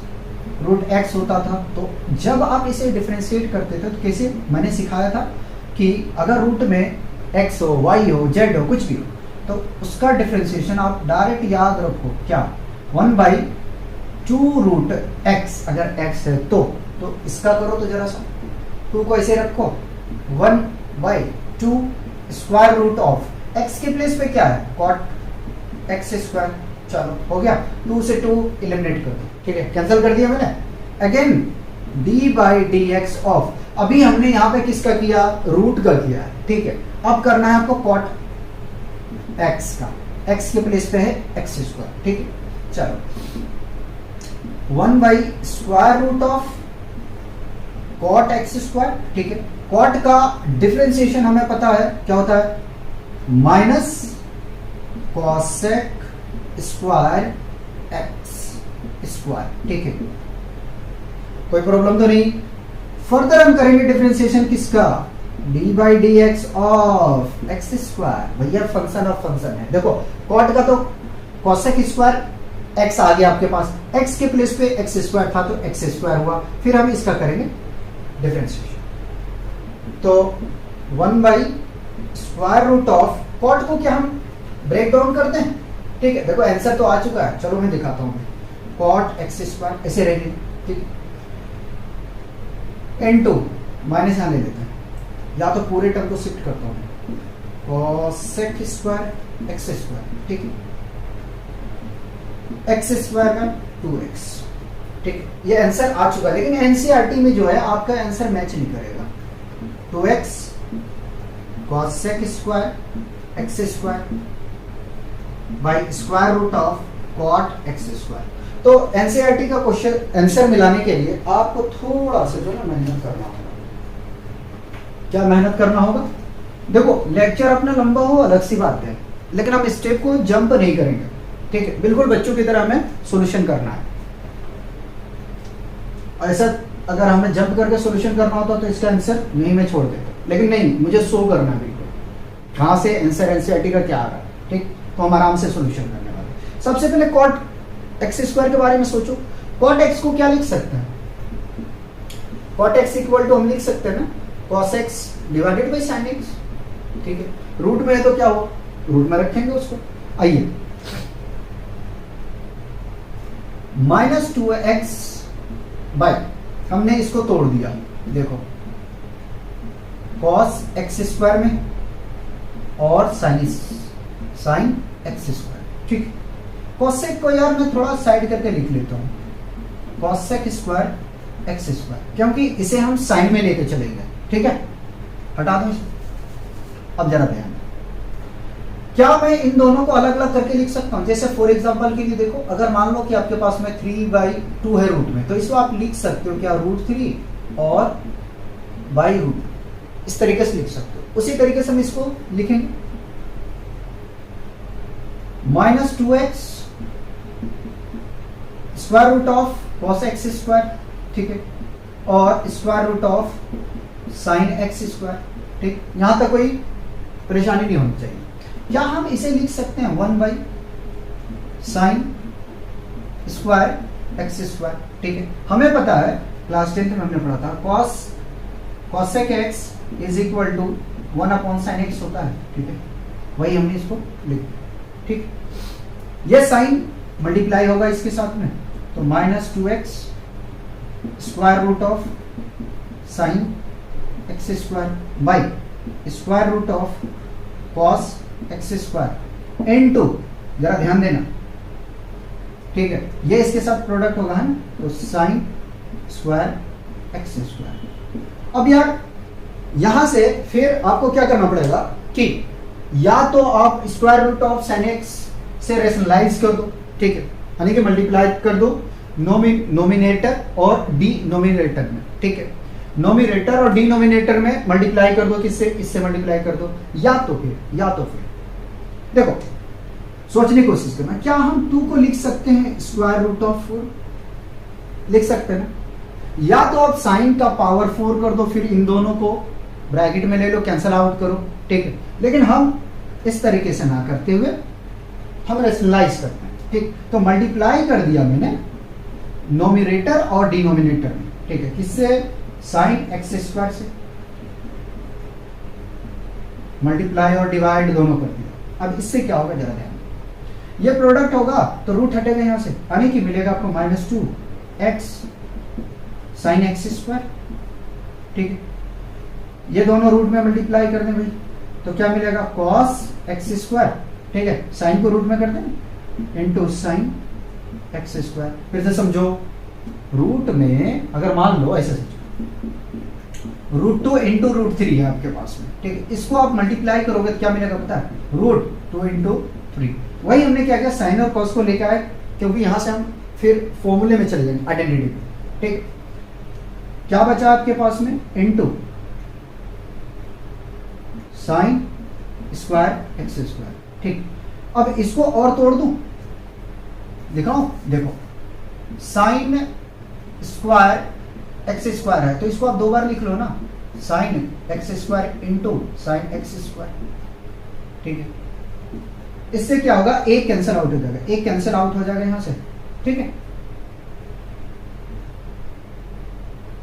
रूट x होता था, तो जब आप इसे डिफरेंशिएट करते थे तो कैसे, मैंने सिखाया था कि अगर रूट में x हो, y हो, z हो, कुछ भी हो, तो उसका डिफरेंशिएशन आप डायरेक्ट याद रखो क्या, 1/2 √x, अगर x है तो इसका करो तो जरा सा 2 को ऐसे रखो, 1/2 स्क्वायर रूट ऑफ x के प्लेस पे क्या है cot x स्क्वायर। चलो हो गया, 2 से 2 एलिमिनेट कर दो, ठीक है, कैंसिल कर दिया मैंने। अगेन d/dx ऑफ, अभी हमने यहाँ पे किसका किया, रूट का किया है, ठीक है। अब करना है आपको cot x का, x के प्लेस पे है x स्क्वायर, ठीक है। चलो 1/√ऑफ cot x स्क्वायर, ठीक है। cot का डिफरेंशिएशन हमें पता है क्या होता है, minus cosec square x square, ठीक है। कोई प्रॉब्लम तो नहीं। फर्दर हम करेंगे डिफरेंशिएशन किसका, d/dx ऑफ x स्क्वायर, भैया फंक्शन ऑफ फंक्शन है। देखो cot का तो cosec स्क्वायर x आ गया आपके पास, x के प्लेस पे x स्क्वायर था तो x स्क्वायर हुआ, फिर हम इसका करेंगे डिफरेंशिएशन। तो 1/√ऑफ cot को क्या हम ब्रेक डाउन करते हैं, ठीक है। देखो आंसर तो आ चुका है, चलो मैं दिखाता हूं, cot x स्क्वायर ऐसे रहेगी, ठीक, n2 माइनस यहां ले लेते हैं, या तो पूरे टर्म को शिफ्ट करता हूं, cosec स्क्वायर x स्क्वायर, ठीक है, x स्क्वायर में 2x, ठीक, ये आंसर आ चुका है। लेकिन एनसीईआरटी में जो है आपका आंसर मैच नहीं करेगा, 2x cosec square x square by square root of cot x square. तो एनसीईआरटी का क्वेश्चन आंसर मिलाने के लिए आपको थोड़ा सा जो है मेहनत करना होगा। क्या मेहनत करना होगा, देखो लेक्चर अपना लंबा हो अलग सी बात है, लेकिन हम स्टेप को जंप नहीं करेंगे, ठीक है। बिल्कुल बच्चों की तरह हमें सॉल्यूशन करना है। ऐसा अगर हमें जंप करके सॉल्यूशन करना होता तो इसका आंसर नहीं मैं छोड़ देता, लेकिन नहीं, मुझे शो करना है बिल्कुल कहां से आंसर एनसीईआरटी का क्या आ रहा है, ठीक। तो हम आराम से सॉल्यूशन करने वाले। सबसे पहले cot x स्क्वायर के बारे में सोचो। cot x को क्या लिख सकते हैं, cot x इक्वल टू हम लिख सकते हैं ना cos x divided by sin x, ठीक है। रूट में है तो क्या हो, रूट में रखेंगे उसको। आइए -2x बाय, हमने इसको तोड़ दिया, देखो cos x स्क्वायर में और sin x स्क्वायर, ठीक। cosec को यार मैं थोड़ा साइड करके लिख लेता हूं, cosec स्क्वायर x स्क्वायर, क्योंकि इसे हम साइन में लेके चलेंगे, ठीक है। हटा दो इसे। अब जरा ध्यान, क्या मैं इन दोनों को अलग अलग करके लिख सकता हूं, जैसे फॉर एग्जांपल के लिए देखो, अगर मान लो कि आपके पास में 3/2 है रूट में, तो इसको आप लिख सकते हो क्या, √3 और बाई रूट, इस तरीके से लिख सकते हो। उसी तरीके से हम इसको लिखेंगे -2x square root of cos x square, ठीक है, और square root of sin x square, ठीक। यहां तक कोई परेशानी नहीं होनी चाहिए। क्या हम इसे लिख सकते हैं 1/sin स्क्वायर x स्क्वायर, ठीक है। हमें पता है क्लास 10 में हमने पढ़ा था cosec x is equal to 1/sin x होता है, ठीक है। वही हमने इसको लिख, ठीक। ये साइन मल्टीप्लाई होगा इसके साथ में, तो -2x square root of sin x square by square root of cos x square into, जरा ध्यान देना, ठीक है, ये इसके साथ प्रोडक्ट होगा है, तो sin स्क्वायर x स्क्वायर। अब यार यहां से फिर आपको क्या करना पड़ेगा कि या तो आप square root of sin x से रेशनलाइज कर दो, ठीक है, यानी कि मल्टीप्लाई कर दो नोमिनेटर और डिनोमिनेटर में, ठीक है। नोमिनेटर और डिनोमिनेटर में मल्टीप्लाई कर दो, किससे, इससे मल्टीप्लाई कर दो, या तो फिर देखो सोचने की कोशिश करना, क्या हम 2 को लिख सकते हैं स्क्वायर रूट ऑफ 4, लिख सकते हैं ना। या तो आप साइन का पावर 4 कर दो, फिर इन दोनों को ब्रैकेट में ले लो, कैंसल आउट करो, ठीक है। लेकिन हम इस तरीके से ना करते हुए हम रेशनलाइज करते हैं, ठीक। तो मल्टीप्लाई कर दिया मैंने नोमिनेटर और डिनोमिनेटर में, ठीक है, किससे, sin x स्क्वायर से, मल्टीप्लाई और डिवाइड दोनों कर दिया, अब इससे क्या होगा जरा ध्यान, ये प्रोडक्ट होगा तो रूट हटेगा यहां से, यानी कि मिलेगा आपको -2x sin x²। ठीक है, ये दोनों रूट में मल्टीप्लाई कर दें भाई, तो क्या मिलेगा cos x²। ठीक है, साइन को रूट में कर दें इनटू sin x²। फिर से समझो, रूट में अगर मान लो ऐसे समझो, √2 इंटू √3 है आपके पास में। ठीक है, इसको आप मल्टीप्लाई करोगे तो क्या मिलेगा पता है, √2 इंटू 3। वही हमने क्या किया, साइन और कॉस को लेकर आए, क्योंकि यहां से हम फिर फॉर्मूले में चले जाएंगे, आइडेंटिटी। ठीक, क्या बचा आपके पास में, इनटू साइन स्क्वायर x²। ठीक, अब इसको और तोड़ दूं, दिखाओ, देखो साइन स्क्वायर x² है तो इसको आप दो बार लिख लो ना, sign x² into sine x²। ठीक है, इससे क्या होगा, एक कैंसिल आउट हो जाएगा, एक कैंसिल आउट हो जाएगा यहां से। ठीक है,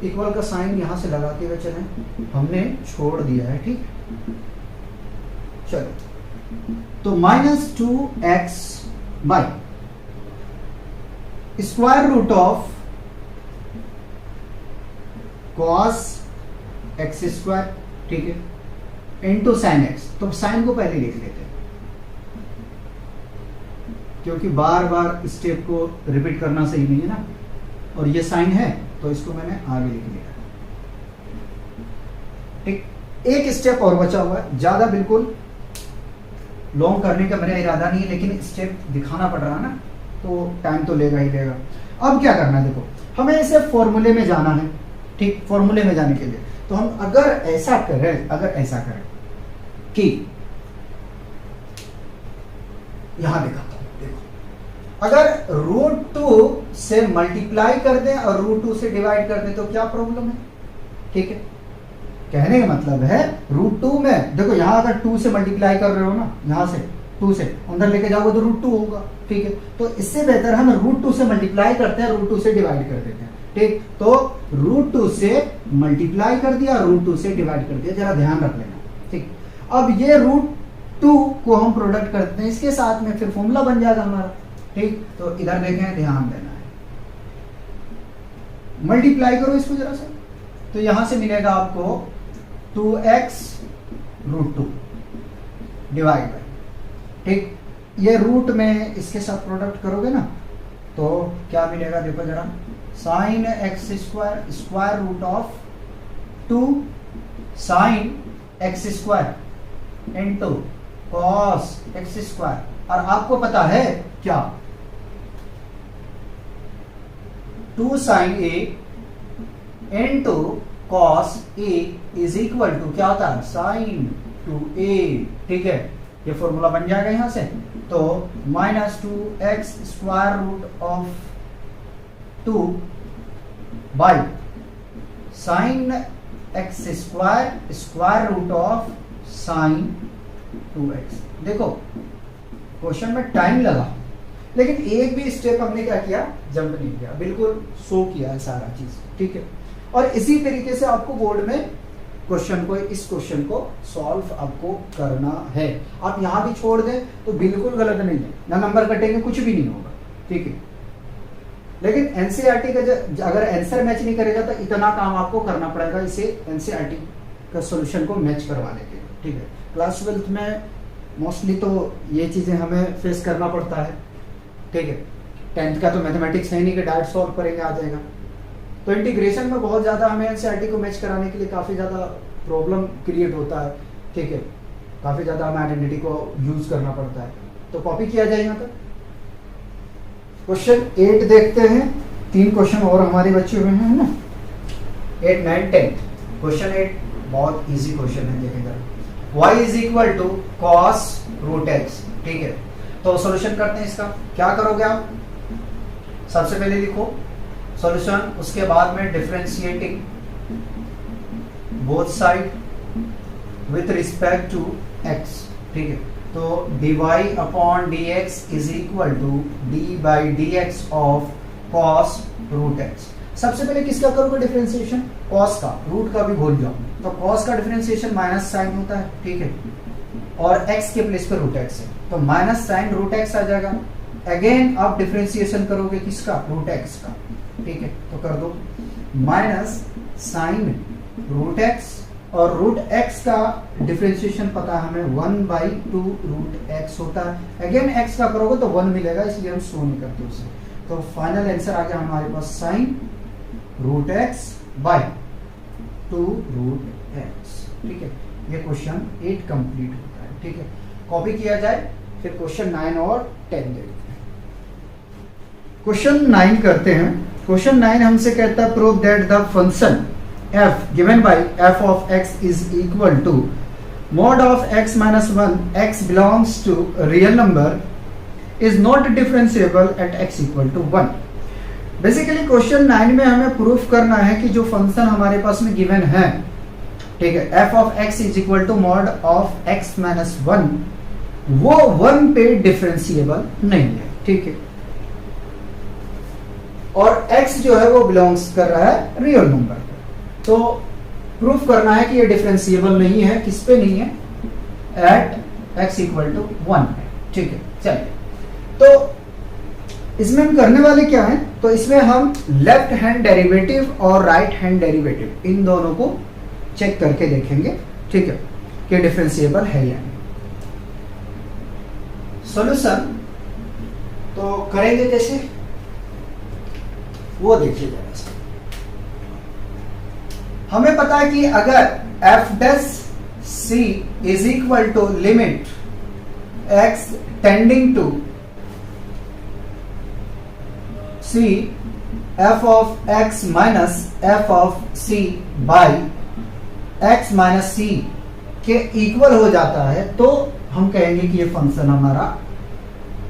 इक्वल का साइन यहां से लगाते हुए चले, हमने छोड़ दिया है। ठीक, चलो तो -2x by square root of cos x²। ठीक है, इंटू साइन x। तो साइन को पहले लिख लेते हैं, क्योंकि बार बार स्टेप को रिपीट करना सही नहीं है ना, और ये साइन है तो इसको मैंने आगे लिख लिया। ठीक, एक स्टेप और बचा हुआ है, ज्यादा बिल्कुल लॉन्ग करने का मेरा इरादा नहीं है, लेकिन स्टेप दिखाना पड़ रहा है ना, तो टाइम तो लेगा ही लेगा। अब क्या करना है, देखो हमें इसे फॉर्मूले में जाना है। ठीक, फॉर्मूले में जाने के लिए तो हम अगर ऐसा करें कि यहां दिखाता हूं, देखो अगर √2 से मल्टीप्लाई कर दें और √2 से डिवाइड कर दें तो क्या प्रॉब्लम है। ठीक है, कहने का मतलब है √2 में देखो, यहां अगर 2 से मल्टीप्लाई कर रहे हो ना, यहां से 2 से अंदर लेके जाओगे तो √2 होगा। ठीक है, तो इससे बेहतर हम √2 से मल्टीप्लाई करते हैं, √2 से डिवाइड कर देते हैं। ठीक, तो √2 से मल्टीप्लाई कर दिया, √2 से डिवाइड कर दिया, जरा ध्यान रख लेना। ठीक, अब ये √2 को हम प्रोडक्ट करते हैं इसके साथ में, फिर फॉर्मूला बन जाएगा हमारा। ठीक, तो इधर देखें, ध्यान देना है, मल्टीप्लाई करो इसको जरा सा, तो यहां से मिलेगा आपको 2x √2 डिवाइड बाय। ठीक, ये रूट में इसके साथ प्रोडक्ट करोगे ना तो क्या मिलेगा, देखो जरा, sine x² square root of 2 sine x² into cos x²। और आपको पता है क्या, 2 sine a into cos a is equal to क्या होता है, साइन 2a। ठीक है, ये फॉर्मूला बन जाएगा यहां से, तो -2x square root of 2 by sine x² square root of sine 2x। देखो क्वेश्चन में टाइम लगा, लेकिन एक भी स्टेप हमने क्या किया, जंप नहीं किया, बिल्कुल शो किया है सारा चीज। ठीक है, और इसी तरीके से आपको बोर्ड में इस क्वेश्चन को सॉल्व आपको करना है। आप यहां भी छोड़ दें तो बिल्कुल गलत नहीं है, ना नंबर कटेंगे, कुछ भी नहीं होगा। ठीक है, लेकिन एनसीईआरटी का अगर आंसर मैच नहीं करेगा तो इतना काम आपको करना पड़ेगा इसे एनसीईआरटी का सॉल्यूशन को मैच करवाने के लिए। ठीक है, क्लास 12th में मोस्टली तो ये चीजें हमें फेस करना पड़ता है। ठीक है, 10th का तो मैथमेटिक्स है नहीं कि डायरेक्ट सॉल्व करेंगे आ जाएगा, तो इंटीग्रेशन में बहुत ज्यादा हमें एनसीईआरटी को मैच कराने के लिए काफी ज्यादा प्रॉब्लम क्रिएट होता है। ठीक है, काफी ज्यादा हमें आइडेंटिटी को यूज करना पड़ता है, तो कॉपी किया जाए। यहाँ तक क्वेश्चन 8 देखते हैं, 3 क्वेश्चन और हमारे बच्चे हुए हैं ना, 8, 9, 10। क्वेश्चन 8 बहुत इजी क्वेश्चन है, देखेंगे y is equal to cos root x। ठीक है, तो सॉल्यूशन करते हैं इसका। क्या करोगे आप, सबसे पहले लिखो सॉल्यूशन, उसके बाद में differentiating both side with respect to x। ठीक है, तो dy upon dx is equal to d by dx of cos root x। सबसे पहले किसका करोगे डिफरेंशिएशन, cos का, रूट का भी भूल जाओ, तो cos का डिफरेंशिएशन माइनस साइन होता है। ठीक है, और x के प्लेस पे रूट एक्स है, तो माइनस साइन रूट एक्स आ जाएगा। अगेन आप डिफरेंशिएशन करोगे किसका, रूट एक्स का, ठीक है, तो कर दो माइनस साइन रूट एक्स, और रूट एक्स का डिफरेंशिएशन पता है हमें 1/2 रूट एक्स होता है। अगेन एक्स का करोगे तो 1 मिलेगा, इसलिए हम शो नहीं करते उसे। तो फाइनल आंसर आ गया हमारे पास sine root X by 2 root x, ठीक है। ये क्वेश्चन 8 कंप्लीट होता है, ठीक है। कॉपी किया जाए, फिर क्वेश्चन 9 और 10 देखते हैं। क्वेश्चन 9 करते हैं। क्वेश्चन 9 हमसे कहता है prove that the function f given by f of x is equal to mod of x minus 1 x belongs to a real number is not differentiable at x equal to 1। Basically question 9 में हमें proof करना है कि जो function हमारे पास में given है, ठीक है, f of x is equal to mod of x minus 1, वो 1 पे डिफरेंशिएबल नहीं है, ठीक है, और x जो है वो बिलोंग्स कर रहा है रियल नंबर। तो प्रूफ करना है कि ये डिफरेंशिएबल नहीं है, किस पे नहीं है, एट x इक्वल टू 1 है, ठीक है। चलिए, तो इसमें हम करने वाले क्या है, तो इसमें हम लेफ्ट हैंड डेरिवेटिव और राइट हैंड डेरिवेटिव इन दोनों को चेक करके देखेंगे, ठीक है, कि डिफरेंशिएबल है या नहीं। सॉल्यूशन तो करेंगे कैसे, वो देखिए जरा। हमें पता है कि अगर f dash c is equal to limit x tending to c f of x minus f of c by x minus c के इक्वल हो जाता है, तो हम कहेंगे कि ये फंक्शन हमारा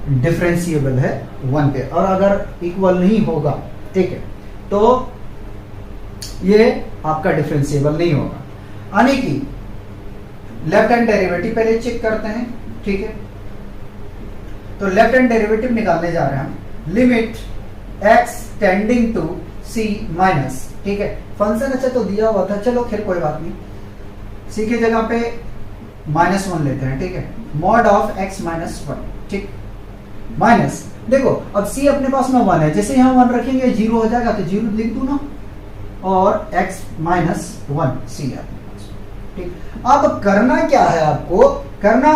डिफरेंशिएबल है 1 पे। और अगर इक्वल नहीं होगा, ठीक है, तो ये आपका डिफरेंशिएबल नहीं होगा। यानी कि लेफ्ट हैंड डेरिवेटिव पहले चेक करते हैं, ठीक है। तो लेफ्ट हैंड डेरिवेटिव निकालने जा रहे हैं हम, limit x tending to c minus, ठीक है, फंक्शन अच्छा तो दिया हुआ था, चलो खैर कोई बात नहीं, c की जगह पे -1 लेते हैं, ठीक है, मॉड ऑफ x माइनस 1, ठीक, माइनस, देखो अब c अपने पास में 1 है, जैसे यहाँ 1 रखेंगे 0 हो जाएगा, तो 0 लिख दू ना, और x माइनस 1 c अपने पास, ठीक। अब करना क्या है, आपको करना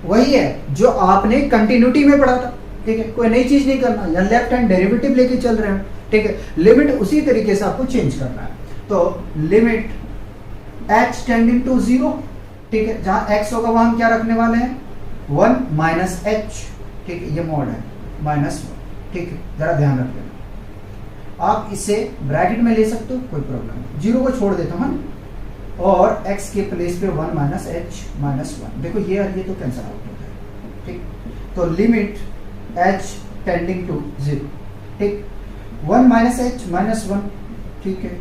वही है जो आपने कंटिन्यूटी में पढ़ा था, ठीक है, कोई नई चीज नहीं करना, या लेफ्ट हैंड डेरिवेटिव लेके चल रहे हैं, ठीक है, लिमिट उसी तरीके से आपको चेंज करना है। तो लिमिट h टेंडिंग टू 0, ठीक है, जहां x होगा वहां हम क्या रखने वाले हैं, 1 माइनस h, ठीक है, ये मॉड है -1, ठीक है, जरा ध्यान रख लेना। आप इसे ब्रैकेट में ले सकते हो, कोई प्रॉब्लम नहीं, 0 को छोड़ देता हूं, और x के प्लेस पे 1 माइनस h माइनस 1, देखो ये और ये तो कैंसिल आउट होता है, ठीक। तो लिमिट h टेंडिंग टू 0, ठीक, 1 माइनस h माइनस 1, ठीक है,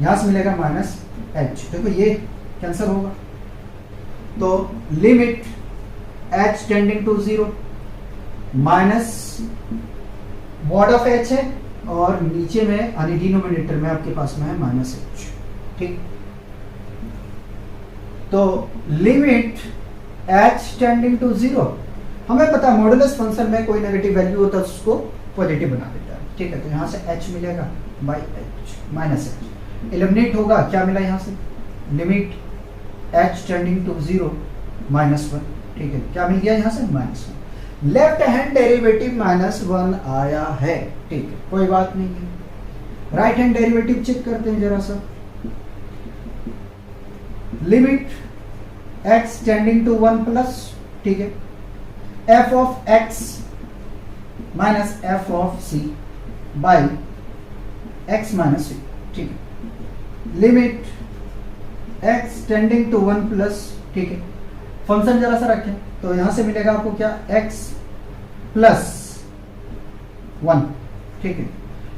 यहां से मिलेगा माइनस h, देखो ये कैंसिल होगा। तो limit h tending to 0 minus mod of h है, और नीचे में यानी डिनोमिनेटर में आपके पास में है -h, ठीक। तो लिमिट h टेंडिंग टू 0, हमें पता है मॉडुलस फंक्शन में कोई नेगेटिव वैल्यू होता है उसको पॉजिटिव बना देता है, ठीक है, तो यहां से h मिलेगा by h minus h, eliminate होगा, क्या मिला यहां से, लिमिट h टेंडिंग टू 0 -1, ठीक है, क्या मिल गया यहां से, -1। लेफ्ट हैंड डेरिवेटिव -1 आया है, ठीक है, कोई बात नहीं है। राइट हैंड डेरिवेटिव चेक करते हैं जरा सा, limit x tending to 1 plus, ठीक है, f of x minus f of c by x minus c, ठीक है, limit x tending to 1 plus, ठीक है, फंक्शन जरा सा रखें, तो यहां से मिलेगा आपको क्या, x प्लस 1, ठीक है,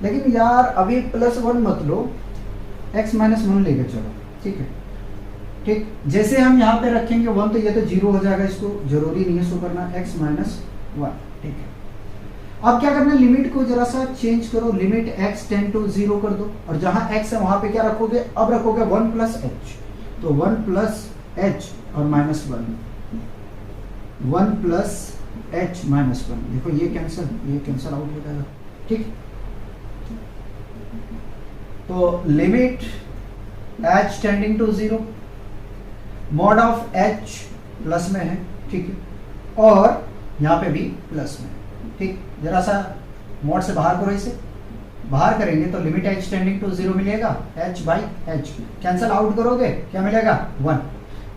लेकिन यार अभी +1 मत लो, x माइनस 1 लेके चलो, ठीक है, ठीक, जैसे हम यहाँ पे रखेंगे 1 तो ये तो 0 हो जाएगा, इसको जरूरी नहीं है शो करना, x माइनस 1, ठीक है। अब क्या करना है, लिमिट को जरा सा चेंज करो, लिमिट x टेंड टू 0 कर दो, और जहां x है वहां पे क्या रखोगे, अब रखोगे 1 प्लस h, तो 1 प्लस h और -1, 1 प्लस एच माइनस 1, देखो ये कैंसल आउट हो जाएगा, ठीक। तो limit h tending to 0, mod of h plus में है, ठीक है, और यहाँ पे भी प्लस में, ठीक। जरा सा मॉड से बाहर करो, इसे बाहर करेंगे तो लिमिट एच टेंडिंग टू 0 मिलेगा, H by H, cancel out करोगे क्या मिलेगा 1।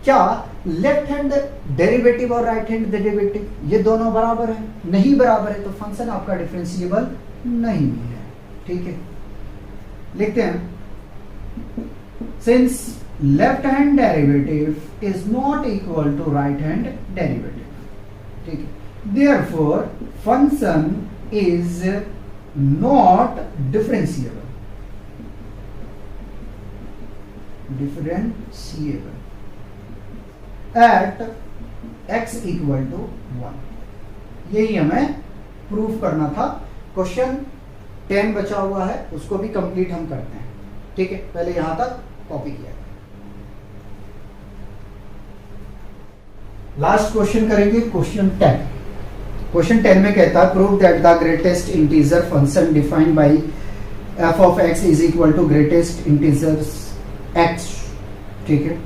क्या लेफ्ट हैंड डेरिवेटिव और राइट हैंड डेरिवेटिव ये दोनों बराबर है? नहीं बराबर है, तो फंक्शन आपका डिफरेंशिएबल नहीं है, ठीक है। लिखते हैं, since left hand derivative is not equal to right hand derivative, ठीक है, therefore function is not differentiable at x equal to 1। यही हमें प्रूफ करना था। क्वेश्चन 10 बचा हुआ है, उसको भी कंप्लीट हम करते हैं, ठीक है। पहले यहां तक कॉपी किया, लास्ट क्वेश्चन करेंगे, क्वेश्चन 10। क्वेश्चन 10 में कहता है prove that the greatest integer function defined by f of x is equal to greatest integers x, ठीक है,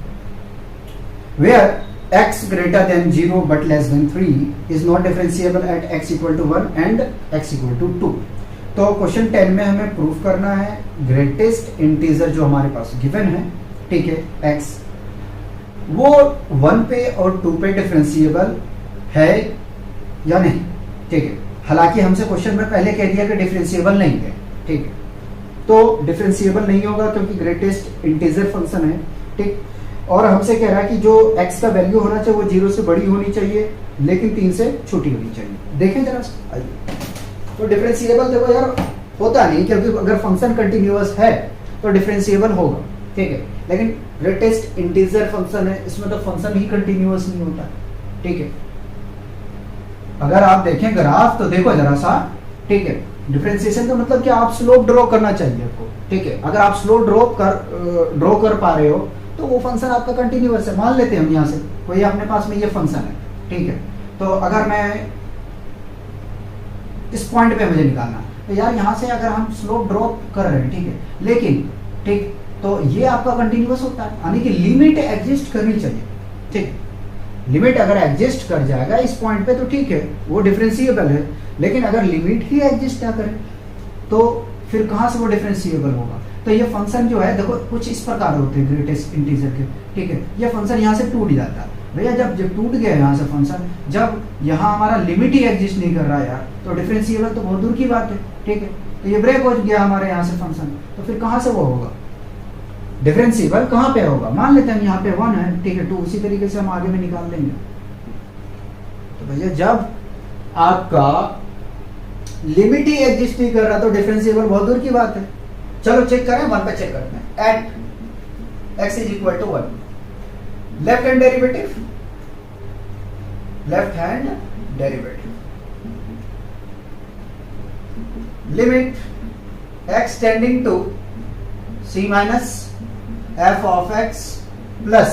where x greater than 0 but less than 3 is not differentiable at x equal to 1 and x equal to 2। तो question 10 में हमें proof करना है greatest integer जो हमारे पास given है, ठीक है, x, वो 1 पे और 2 पे डिफरेंशिएबल है या नहीं, ठीक है। हालांकि हमसे क्वेश्चन में पहले कह दिया कि डिफरेंशिएबल नहीं है, ठीक है, तो डिफरेंशिएबल नहीं होगा क्योंकि ग्रेटेस्ट इंटीजर फंक्शन है, ठीक। और हमसे कह रहा है कि जो x का वैल्यू होना चाहिए वो 0 से बड़ी होनी चाहिए लेकिन 3 से छोटी होनी चाहिए। देखें जरा, आइए, तो डिफरेंशिएबल देखो यार होता नहीं, क्योंकि अगर फंक्शन कंटिन्यूअस है तो डिफरेंशिएबल होगा, ठीक है, लेकिन ग्रेटेस्ट इंटीजर फंक्शन है, इसमें तो फंक्शन ही कंटिन्यूअस नहीं होता, ठीक है। अगर आप देखें ग्राफ तो देखो जरा सा, ठीक है, डिफरेंशिएशन का मतलब कि आप स्लोप ड्रॉ करना चाहिए आपको, ठीक है। अगर आप स्लोप ड्रॉ कर पा रहे हो तो वो फंक्शन आपका कंटिन्यूअस है। मान लेते हैं हम यहाँ से कोई अपने पास में ये फंक्शन है, ठीक है, तो अगर मैं इस पॉइंट पे मुझे निकालना है तो यार यहाँ से अगर हम स्लोप ड्रॉप कर रहे हैं, ठीक है, लेकिन ठीक, तो ये आपका कंटिन्यूअस होता है, यानी कि लिमिट एग्जिस्ट करनी चाहिए, ठीक। लिमिट अगर एग्जिस्ट कर जाएगा इस पॉइंट पे तो ठीक है, वो डिफरेंशिएबल है, लेकिन अगर लिमिट ही एग्जिस्ट ना करे तो फिर कहाँ से वो डिफरेंशिएबल होगा। तो ये फंक्शन जो है देखो कुछ इस प्रकार होते हैं ग्रेटेस्ट इंटीजर के, ठीक है। ये फंक्शन यहाँ से टूट जाता है भैया, जब टूट गया यहाँ से फंक्शन, जब यहाँ हमारा लिमिट ही एग्जिस्ट नहीं कर रहा है यार, तो डिफरेंशिएबल तो बहुत दूर की बात है, ठीक है। तो ये ब्रेक हो गया हमारे यहाँ से फंक्शन, तो फिर कहाँ से वो होगा डिफरेंशिएबल, कहाँ पे होगा। मान लेते हैं यहाँ पे 1 है, ठीक है, 2 उसी तरीके से हम आगे में निकाल लेंगे। तो भैया जब आपका लिमिट ही एग्जिस्ट नहीं कर रहा तो डिफरेंशिएबल बहुत दूर की बात है। चलो चेक करें, 1 पे चेक करते हैं। At x is equal to 1, left hand derivative, left hand derivative, limit x tending to c minus f of x plus,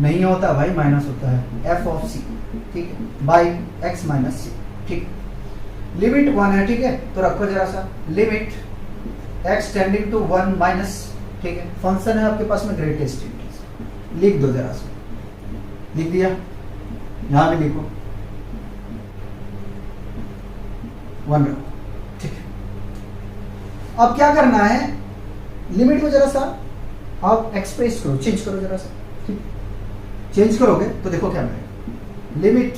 नहीं होता भाई, माइनस होता है, f ऑफ c, ठीक है, बाई x माइनस c, ठीक। लिमिट 1 है, ठीक है, तो रखो जरा सा, limit x tending to 1 minus, ठीक है, फंक्शन है आपके पास में ग्रेटेस्ट इंटीजर, लिख दो जरा सा, लिख दिया, यहां भी लिखो 1 रखो, ठीक है। अब क्या करना है, लिमिट को जरा सा आप एक्सप्रेस करो, चेंज करो जरा सा, ठीक, चेंज करोगे तो देखो क्या मिलेगा, लिमिट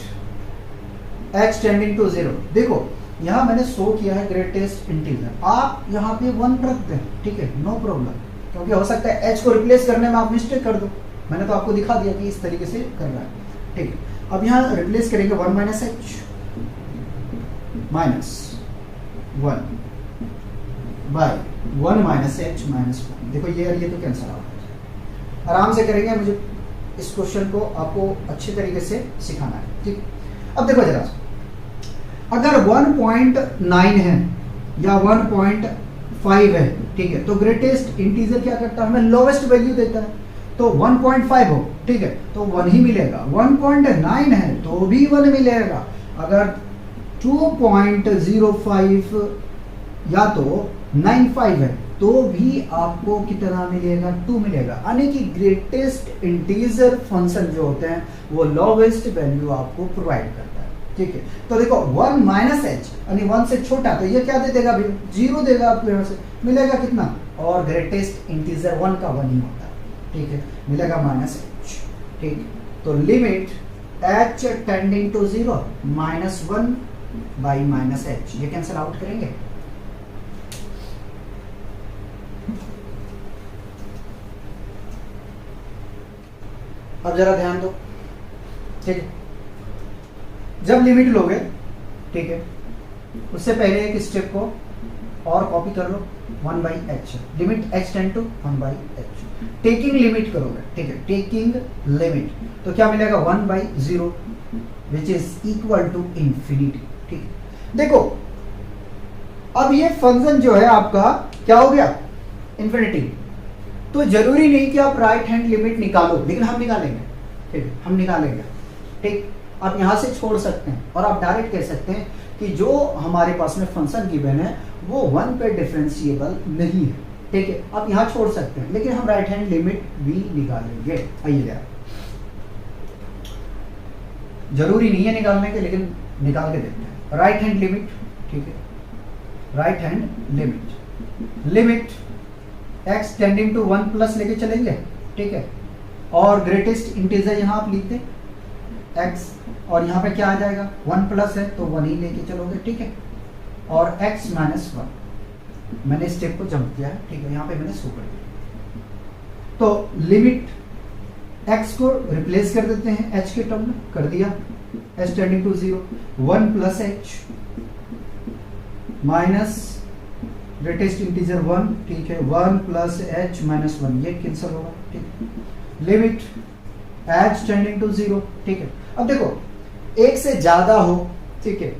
x टेंडिंग टू 0, देखो यहां मैंने शो किया है ग्रेटेस्ट इंटीजर, आप यहां पे 1 रख दें, ठीक है, नो प्रॉब्लम, क्योंकि हो सकता है h को रिप्लेस करने में आप मिस्टेक कर दो, मैंने तो आपको दिखा दिया कि इस तरीके से करना है, ठीक है। अब यहां रिप्लेस करेंगे 1 minus h minus 1 by 1 minus h minus 1, देखो ये तो कैंसिल आउट, आराम से करेंगे, मुझे इस क्वेश्चन को आपको अच्छे तरीके से सिखाना है, ठीक। अब देखो जरा, अगर 1.9 है या 1.5 है, ठीक है, तो ग्रेटेस्ट इंटीजर क्या करता है, हमें लोवेस्ट वैल्यू देता है। तो 1.5 हो, ठीक है, तो 1 ही मिलेगा। 1.9 है तो भी 1 मिलेगा। अगर 2.05 या तो 95 है तो भी आपको कितना मिलेगा, 2 मिलेगा। यानी कि ग्रेटेस्ट इंटीजर फंक्शन जो होते हैं वो लोवेस्ट वैल्यू आपको प्रोवाइड करता है, ठीक है। तो देखो 1 माइनस एच यानी 1 से छोटा, तो ये क्या दे देगा अभी, 0 देगा आपको, यहाँ से मिलेगा कितना, और ग्रेटेस्ट इंटीजर 1 का 1 ही होता है, ठीक है, मिलेगा माइनस एच, ठीक। तो limit h tending to 0 -1 by minus h, ये कैंसिल आउट करेंगे। अब जरा ध्यान दो, ठीक है, जब लिमिट लोगे, ठीक है, उससे पहले एक स्टेप को और कॉपी कर लो, 1 by h, limit h tend to 1 by h, taking limit करोगे, ठीक है, टेकिंग लिमिट, तो क्या मिलेगा 1 by 0 which is equal to infinity, ठीक है। देखो अब ये फंक्शन जो है आपका क्या हो गया, इंफिनिटी। तो जरूरी नहीं कि आप राइट हैंड लिमिट निकालो, लेकिन हम निकालेंगे, ठीक है, हम निकालेंगे, ठीक। आप यहां से छोड़ सकते हैं और आप डायरेक्ट कह सकते हैं कि जो हमारे पास में फंक्शन गिवन है वो 1 पे डिफरेंशिएबल नहीं है, ठीक है, आप यहां छोड़ सकते हैं, लेकिन हम राइट हैंड लिमिट भी निकालेंगे। आइए यार, जरूरी नहीं है निकालने के, लेकिन निकाल के देखते हैं। राइट हैंड लिमिट, ठीक है, right hand limit, limit x tending to 1 plus लेके चलेंगे, ठीक है, और ग्रेटेस्ट इंटीजर यहां आप लिखते x, और यहां पे क्या आ जाएगा, 1 प्लस है तो 1 ही लेके चलोगे, ठीक है, और x माइनस 1, मैंने स्टेप को जंप किया है, ठीक है, यहां पे मैंने शो कर दिया। तो लिमिट x को रिप्लेस कर देते हैं h के टर्म में, कर दिया, h tending to 0, 1 plus h minus greatest integer 1, ठीक है, 1 प्लस h माइनस 1, ये कैंसिल होगा, ठीक। लिमिट h टेंडिंग टू 0, ठीक है। अब देखो एक से ज्यादा हो, ठीक है,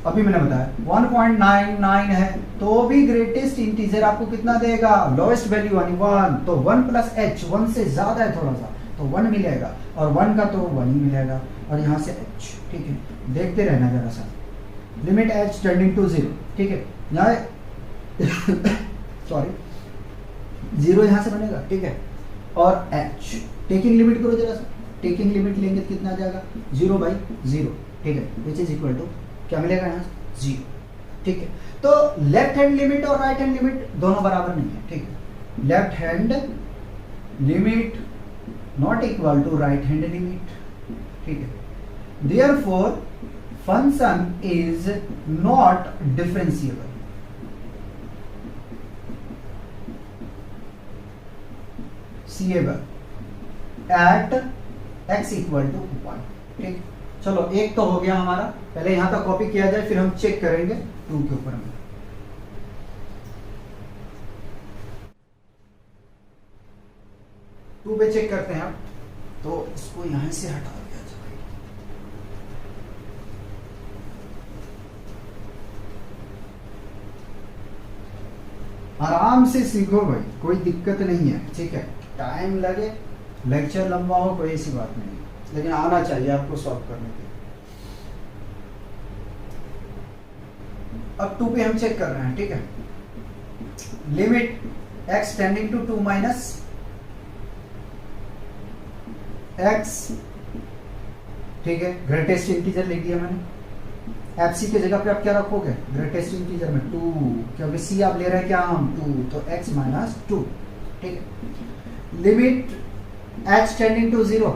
अभी मैंने बताया 1.99 है तो भी ग्रेटेस्ट इंटीजर आपको कितना देगा, लोएस्ट वैल्यू यानी 1, तो 1 प्लस h, 1 से ज्यादा है थोड़ा सा तो 1 मिलेगा, और 1 का तो 1 ही मिलेगा, और यहां से h, ठीक है, देखते रहना जरा सा। लिमिट h टेंडिंग टू 0, ठीक है, यहाँ सॉरी 0 यहां से बनेगा, ठीक है, और h टेकिंग लिमिट करो जरा सा, टेकिंग लिमिट लेंगे तो कितना आ जाएगा, 0 बाई 0, ठीक है, विच इज इक्वल टू क्या मिलेगा यहाँ 0, ठीक है। तो लेफ्ट हैंड लिमिट और राइट हैंड लिमिट दोनों बराबर नहीं है, ठीक है, left hand limit not equal to right hand limit, ठीक है, therefore function is not differentiable, at x equal to 1, ठीक। चलो एक तो हो गया हमारा, पहले यहां तक कॉपी किया जाए, फिर हम चेक करेंगे 2 के ऊपर में। टू पे चेक करते हैं आप, तो इसको यहां से हटा दिया जाए, आराम से सीखो भाई, कोई दिक्कत नहीं है, ठीक है, टाइम लगे, लेक्चर लंबा हो, कोई ऐसी बात नहीं, लेकिन आना चाहिए आपको सॉल्व करने के। अब 2 पे हम चेक कर रहे हैं, ठीक है, limit x tending to 2 minus x, ठीक है, ग्रेटेस्ट इंटीजर लिख दिया मैंने, FC के जगह पे आप क्या रखोगे, ग्रेटेस्ट इंटीजर में 2, क्योंकि C आप ले रहे हैं क्या हम 2, तो x माइनस 2, ठीक है, लिमिट h टेंडिंग टू 0,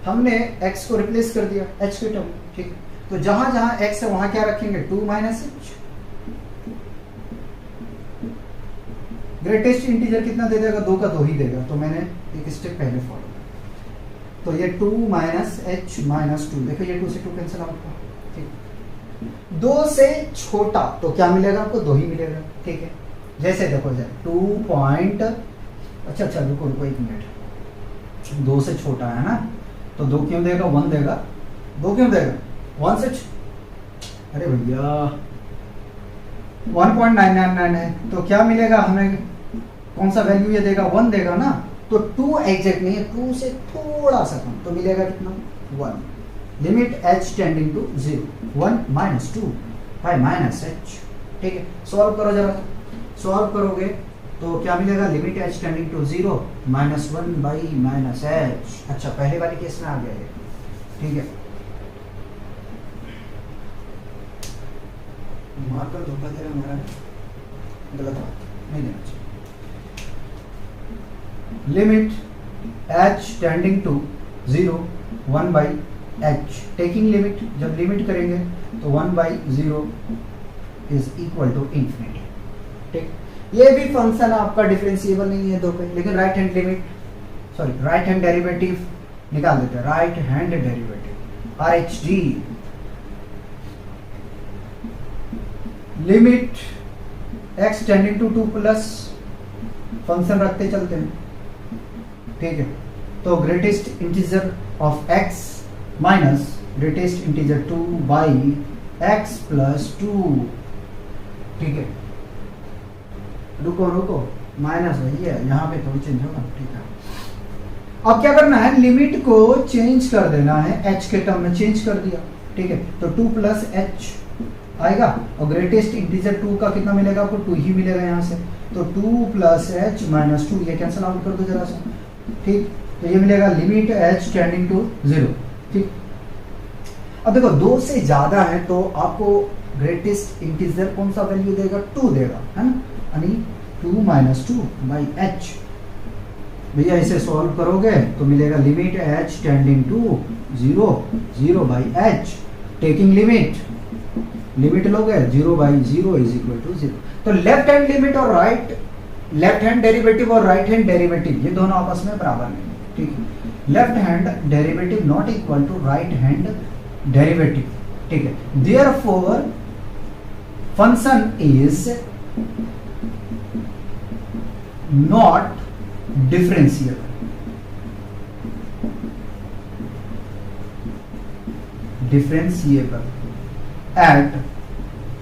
हमने x को रिप्लेस कर दिया h के टर्म, ठीक, तो जहां जहां x है वहां क्या रखेंगे 2 माइनस h, ग्रेटेस्ट इंटीजर कितना दे देगा, 2 का 2 ही देगा, तो मैंने एक स्टेप पहले फॉलो किया, तो ये 2 माइनस h माइनस 2, देखो ये 2 से 2 कैंसिल आउट हुआ, ठीक, 2 से छोटा तो क्या मिलेगा आपको, 2 ही मिलेगा, ठीक है, जैसे देखो जाए 2 पॉइंट, अच्छा रुको 1 मिनट, 2 से छोटा है ना, तो 2 क्यों देगा, 1 देगा, 2 क्यों देगा, 1 से, अरे भैया 1.999 है तो क्या मिलेगा हमें, कौन सा वैल्यू ये देगा, 1 देगा ना, तो 2 एग्जैक्ट नहीं है, 2 से थोड़ा सा कम, तो मिलेगा कितना 1। Limit h tending to 0 1 minus 2 by minus h। ठीक है, सॉल्व करो जरा, सॉल्व करोगे तो क्या मिलेगा, limit h tending to 0 minus 1 by minus h। अच्छा, पहले वाले केस में आ गया ये। ठीक है, मार्कर धोखा दे रहा हमारा, गलत बात नहीं देना चाहिए। Limit h tending to 0 1 by h, taking limit, जब लिमिट करेंगे तो 1 by 0 is equal to infinity. ठीक, ये भी फंक्शन आपका डिफरेंशिएबल नहीं है दो पे, लेकिन right hand limit, sorry right hand derivative निकाल देते हैं, right hand derivative RHD, limit x tending to 2 plus function रखते चलते हैं। ठीक है, तो greatest integer of x minus greatest integer 2 by x plus 2। ठीक है, रुको रुको, माइनस वही है, यहाँ पे थोड़ी चेंज होगा। ठीक है, अब क्या करना है, लिमिट को चेंज कर देना है, h के टर्म में चेंज कर दिया। ठीक है, तो 2 प्लस h आएगा, और ग्रेटेस्ट इंटीजर 2 का कितना मिलेगा आपको, 2 ही मिलेगा यहाँ से, तो 2 प्लस h माइनस 2, ये कैंसिल आउट कर दो जरा सा। ठीक, तो ये मिलेगा लिमिट h टेंडिंग टू 0। ठीक, अब देखो 2 से ज्यादा है तो आपको ग्रेटेस्ट इंटीजर कौन सा वैल्यू देगा, 2 देगा, है ना, यानी 2 माइनस 2 बाई h। भैया इसे सॉल्व करोगे तो मिलेगा limit h tending to 0 0 by h, taking limit, limit लोगे 0 बाई 0 इज इक्वल टू 0। तो लेफ्ट हैंड लिमिट और राइट, लेफ्ट हैंड डेरिवेटिव और राइट हैंड डेरिवेटिव ये दोनों आपस में बराबर नहीं है। ठीक है, left hand derivative not equal to right hand derivative. ठीक है, therefore function is not differentiable. Differentiable at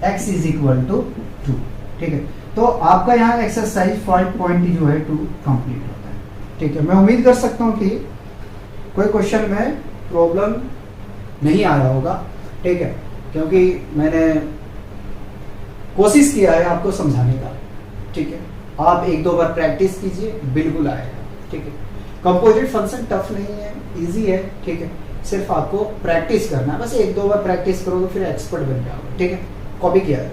x is equal to 2। ठीक है, तो आपका यहाँ एक्सरसाइज 5.2 जो है 2 कंप्लीट होता है। ठीक है, मैं उम्मीद कर सकता हूँ कि कोई क्वेश्चन में प्रॉब्लम नहीं आया होगा। ठीक है, क्योंकि मैंने कोशिश किया है आपको समझाने का। ठीक है, आप 1-2 बार प्रैक्टिस कीजिए, बिल्कुल आएगा। ठीक है, कंपोजिट फंक्शन टफ नहीं है, इजी है। ठीक है, सिर्फ आपको प्रैक्टिस करना है, बस 1-2 बार प्रैक्टिस करोगे फिर एक्सपर्ट बन जाओगे। ठीक है, कॉपी किया है।